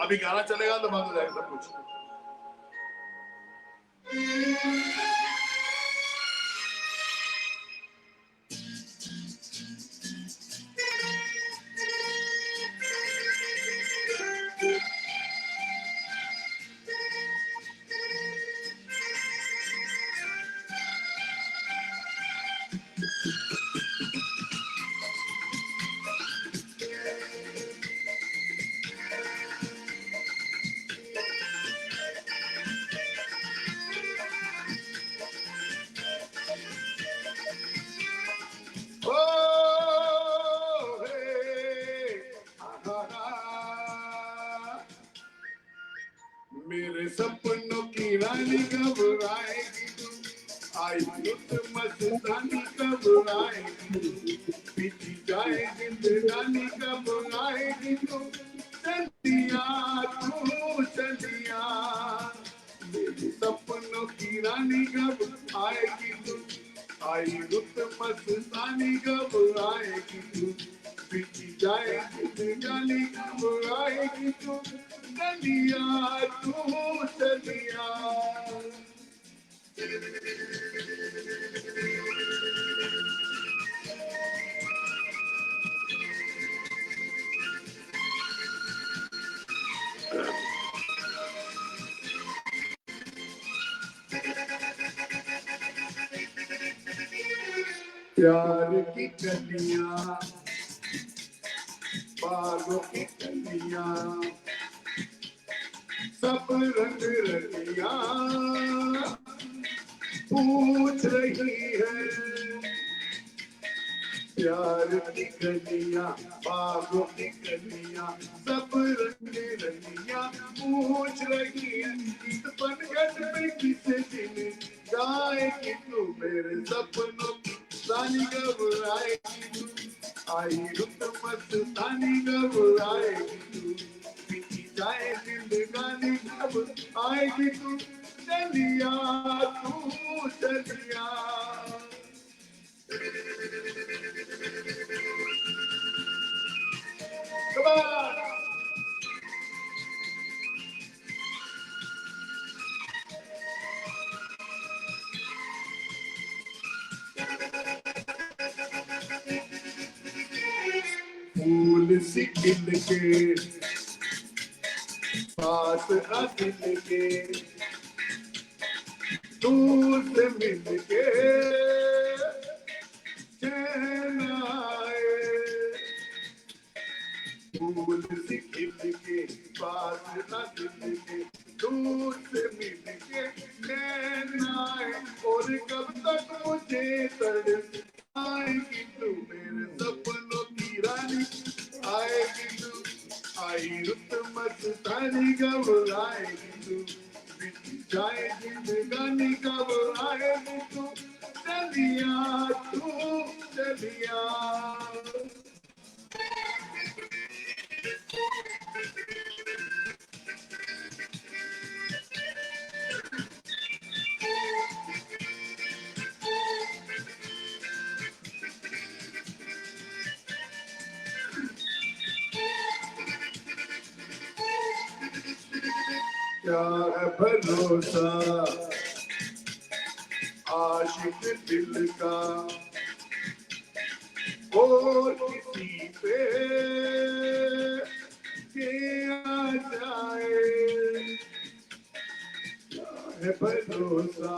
[SPEAKER 4] अभी गाना चलेगा तो बंद हो जाएगा सब कुछ। आई रुत मस्तानी कब आएगी बीती जाए जिंदगानी कब आएगी तू चलिया मेरे सपनों की रानी कब आएगी तू आई रुत मस्तानी कब आएगी तू बीती जाए जिंदगानी कब आएगी तू चलिया प्यार की कलियां बागों की कलियां सब रंग रलियां पूछ रही है प्यार की कलियां बागों की कलियां सब रंग रलियां पूछ रही है इस बनगढ़ में किस दिन गाएगी तू मेरे सपनों की रानी कब आएगी तू आई रुत मस्तानी कब आएगी तू बीती जाए जिंदगानी कब आएगी तू चलिया Come on. फूल सी खिल के पास आखिल के दूर से मिल के चैन आए फूल सी खिल के पास आखिल के दूर से मिल के चैन आए और कब तक मुझे आएगी तू मेरे सपनों की रानी आएगी तू आई रुत मस्तानी कब आएगी तू बीती जाए जिंदगानी कब आएगी तू चलिया क्या है भरोसा आशिक दिल का और किसी पे के आ जाए क्या है भरोसा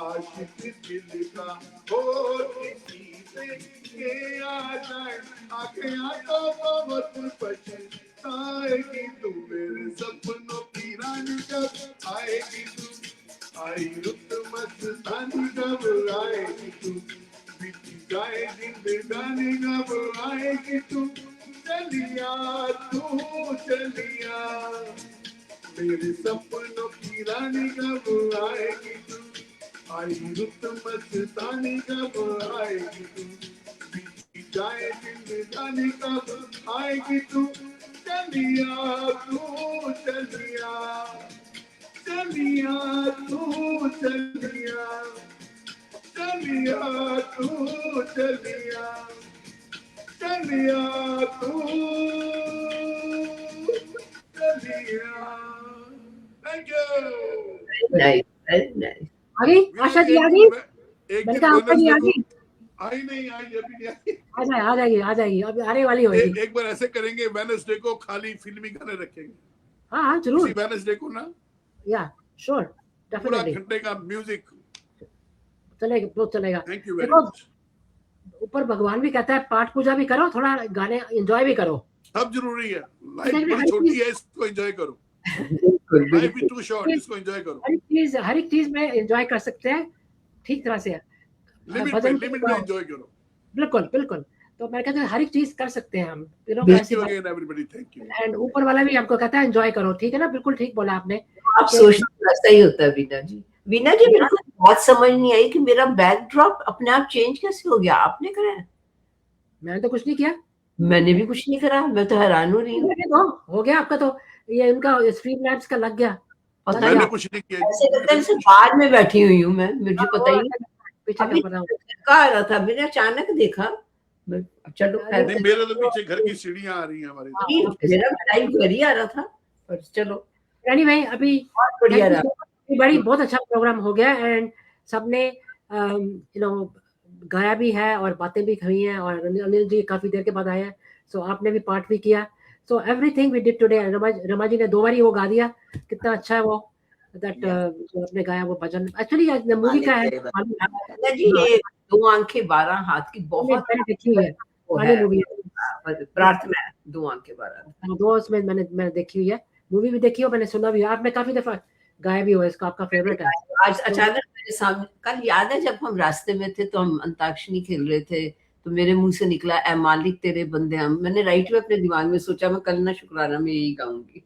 [SPEAKER 4] आशिक दिल का और किसी पे के आ जाए आंखें तो बहुत पछताएगी तू मेरे सपनों की रानी कब आएगी तू आई रुत मस्तानी कब आएगी तू बीती जाए जिंदगानी कब आएगी तू चलिया मेरे सपनों की रानी कब आएगी तू आई रुत मस्तानी कब आएगी तू बीती जाए जिंदगानी कब आएगी तू चलिया Thank you.
[SPEAKER 2] Nice, very nice.
[SPEAKER 1] आ गई आशा जी आ गई
[SPEAKER 4] एक
[SPEAKER 1] मैंने कहा आशा जी आ गई
[SPEAKER 4] आई नहीं आई अभी नहीं आई
[SPEAKER 1] आ जाएगी अभी आने वाली होगी
[SPEAKER 4] एक बार ऐसे करेंगे वेडनेसडे को खाली फिल्मी गाने रखेंगे
[SPEAKER 1] हाँ जरूर
[SPEAKER 4] वेडनेसडे को ना
[SPEAKER 1] या श्योर
[SPEAKER 4] पूरा
[SPEAKER 1] डेफिनेटली
[SPEAKER 4] घंटे का म्यूजिक
[SPEAKER 1] चलेगा बहुत चलेगा
[SPEAKER 4] थैंक यू वेरी
[SPEAKER 1] देखो
[SPEAKER 4] मच
[SPEAKER 1] ऊपर भगवान भी कहता है पाठ पूजा भी करो थोड़ा गाने एंजॉय भी करो
[SPEAKER 4] सब जरूरी है लाइफ
[SPEAKER 1] हर
[SPEAKER 4] बड़ी छोटी
[SPEAKER 1] चीज-
[SPEAKER 4] है इसको एंजॉय करो
[SPEAKER 2] बिल्कुल,
[SPEAKER 4] लाइफ
[SPEAKER 2] बिल्कुल।
[SPEAKER 4] भी टू शॉर्ट इसको एंजॉय करो
[SPEAKER 1] हर एक चीज में एंजॉय कर सकते हैं ठीक तरह से भजन
[SPEAKER 4] लिमिट में एंजॉय करो
[SPEAKER 1] बिल्कुल बिल्कुल तो मैं कहता हूँ हर एक चीज कर सकते हैं हम
[SPEAKER 4] thank you again everybody thank you
[SPEAKER 1] and ऊपर वाला भी हमको कहता है एंजॉय करो ठीक है ना बिल्कुल ठीक बोला आपने
[SPEAKER 2] आप सोचना ऐसा ही होता है वीना जी बिल्कुल बात समझ नहीं आई कि मेरा बैकड्रॉप अपने आप चेंज कैसे हो गया, आपने करा है?
[SPEAKER 1] मैंने तो कुछ नहीं किया।
[SPEAKER 2] मैंने भी कुछ नहीं करा, मैं तो हैरान हो रही हूँ।
[SPEAKER 1] हो गया आपका तो, ये उनका स्ट्रीम लैब्स का लग गया।
[SPEAKER 2] पता
[SPEAKER 4] मैंने
[SPEAKER 2] नहीं,
[SPEAKER 4] कुछ नहीं किया
[SPEAKER 2] ऐसे लगता है
[SPEAKER 4] जी।
[SPEAKER 2] जैसे बाहर में बैठी हुई हूँ मैं, मुझे पता ही नहीं।
[SPEAKER 1] पीछे
[SPEAKER 2] अभी
[SPEAKER 1] का पता
[SPEAKER 2] झटका आ रहा था, मैंने अचानक देखा। चलो खैर
[SPEAKER 4] नहीं, मेरे तो पीछे घर की सीढ़ियां आ रही हैं हमारे।
[SPEAKER 2] नहीं, मेरा लाइव घर ही आ रहा था, पर चलो
[SPEAKER 1] एनीवे अभी
[SPEAKER 2] बहुत बढ़िया रहा।
[SPEAKER 1] बड़ी बहुत अच्छा प्रोग्राम हो गया एंड सबने यू नो गाया भी है और बातें भी हुई हैं और अनिल जी काफी देर के बाद आए हैं, सो आपने भी पार्ट भी किया। So everything we did today. Rama ji ने 2 बार ही वो गा दिया, कितना अच्छा है वो दैट जो आपने गाया वो भजन। एक्चुअली मूवी का है
[SPEAKER 2] ना जी, ये 2 आंखें 12 हाथ की बहुत
[SPEAKER 1] मैंने देखी हुई है,
[SPEAKER 2] वो
[SPEAKER 1] वाली
[SPEAKER 2] है,
[SPEAKER 1] मूवी
[SPEAKER 2] प्रार्थना है 2 आंखें 12।
[SPEAKER 1] दो उसमें मैंने देखी हुई है, मूवी भी देखी हो, मैंने सुना भी है, आपने काफी दफा गाया भी हो, इसका आपका फेवरेट है।
[SPEAKER 2] आज अचानक मेरे सामने, कल याद है जब हम रास्ते में थे तो हम अंताक्षरी खेल रहे थे, तो मेरे मुंह से निकला ए मालिक तेरे बंदे हम। मैंने राइट में अपने दिमाग में सोचा मैं कल ना शुक्राना में यही गाऊंगी।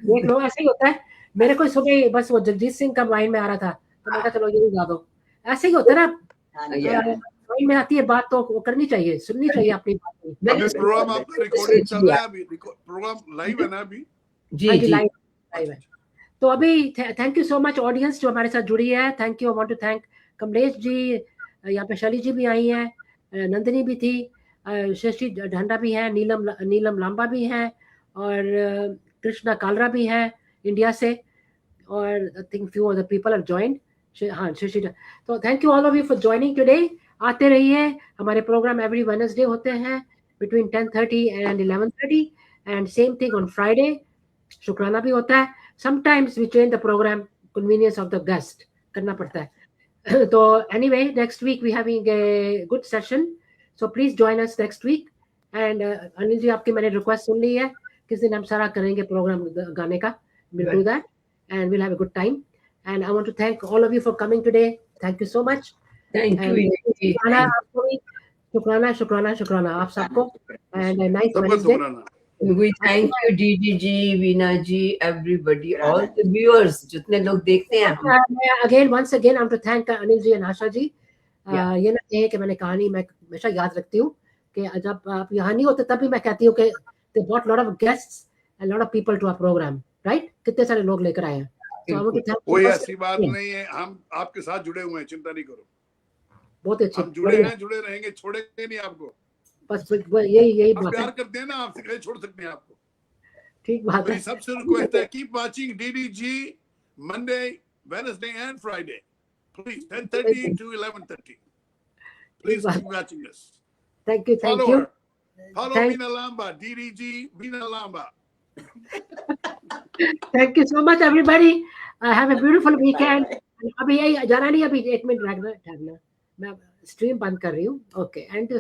[SPEAKER 1] देख लो ऐसे ही होता है। मेरे को सुबह बस वो जगजीत सिंह का माइंड में आ रहा था, तो मैं कहा चलो यही गा दो। ऐसे ही होता है ना, माइंड में आती है बात तो वो करनी चाहिए, सुननी चाहिए अपनी बात।
[SPEAKER 4] अभी प्रोग्राम आपका रिकॉर्डिंग चल रहा है, अभी प्रोग्राम लाइव है ना अभी?
[SPEAKER 2] जी जी,
[SPEAKER 1] लाइव है। तो अभी thank you so much audience जो हमारे साथ जुड़ी है। Thank you, I want to thank Kamlesh ji, यहाँ पे शैली जी भी आई हैं, नंदिनी भी थी, शशि ढंडा भी है, नीलम लांबा भी है और कृष्णा कालरा भी है इंडिया से, और I think few other people have joined. हाँ शशि। तो thank you all of you for joining today. आते रहिए, हमारे प्रोग्राम एवरी वेडनेसडे होते हैं between 10:30 and 11:30 and same thing on Friday. शुक्राना भी होता है। Sometimes we change the program, convenience of the guest करना पड़ता है। तो anyway, next week we having a good session, so please join us next week. And Anil ji आपकी मैंने रिक्वेस्ट सुन ली है, किस दिन हम सारा करेंगे प्रोग्राम गाने का, we'll do that and we'll have a good time. And I want to thank all of you for coming today. Thank you so much.
[SPEAKER 2] Thank you.
[SPEAKER 1] शुक्राना शुक्राना शुक्राना आप सबको and a nice
[SPEAKER 4] सबका
[SPEAKER 1] Wednesday.
[SPEAKER 4] शुक्राना।
[SPEAKER 2] We thank you DD ji, Veena ji, everybody, all the viewers जितने लोग देखते हैं हम।
[SPEAKER 1] Again, once again, I'm to thank Anil ji and Asha ji.
[SPEAKER 2] Yeah.
[SPEAKER 1] ये ना कहे कि मैंने कहानी मैं हमेशा याद रखती हूँ कि जब आप यहाँ नहीं होते तब भी मैं कहती हूँ कि they brought lot of guests and lot of people to our program, right? कितने सारे लोग लेकर आए हैं। So I want to thank you
[SPEAKER 4] कोई
[SPEAKER 1] once
[SPEAKER 4] ऐसी बात
[SPEAKER 1] again.
[SPEAKER 4] नहीं है, हम आपके साथ जुड़े हुए हैं, चिंता नहीं करो।
[SPEAKER 1] बहुत अच्छी,
[SPEAKER 4] हम जुड़े हैं, जुड़े रहेंगे, छोड़ेंगे नहीं आपको।
[SPEAKER 1] बस यही
[SPEAKER 4] हम
[SPEAKER 1] बात है।
[SPEAKER 4] प्यार करते हैं ना आपसे, कैसे छोड़ सकते हैं आपको?
[SPEAKER 1] ठीक बात है।
[SPEAKER 4] मेरी सबसे रिक्वेस्ट है, keep watching DDG Monday, Wednesday and Friday. Please 10:30 to 11:30. Please keep watching us.
[SPEAKER 1] Thank you, thank
[SPEAKER 4] Follow
[SPEAKER 1] you.
[SPEAKER 4] her. Follow
[SPEAKER 1] Thank-
[SPEAKER 4] Veena Lamba, DDG Veena Lamba.
[SPEAKER 1] Thank you so much everybody. Have a beautiful weekend. अभी यही जाना नहीं, अभी 1 minute ठहरना, मैं stream बंद कर रही हूँ। Okay, and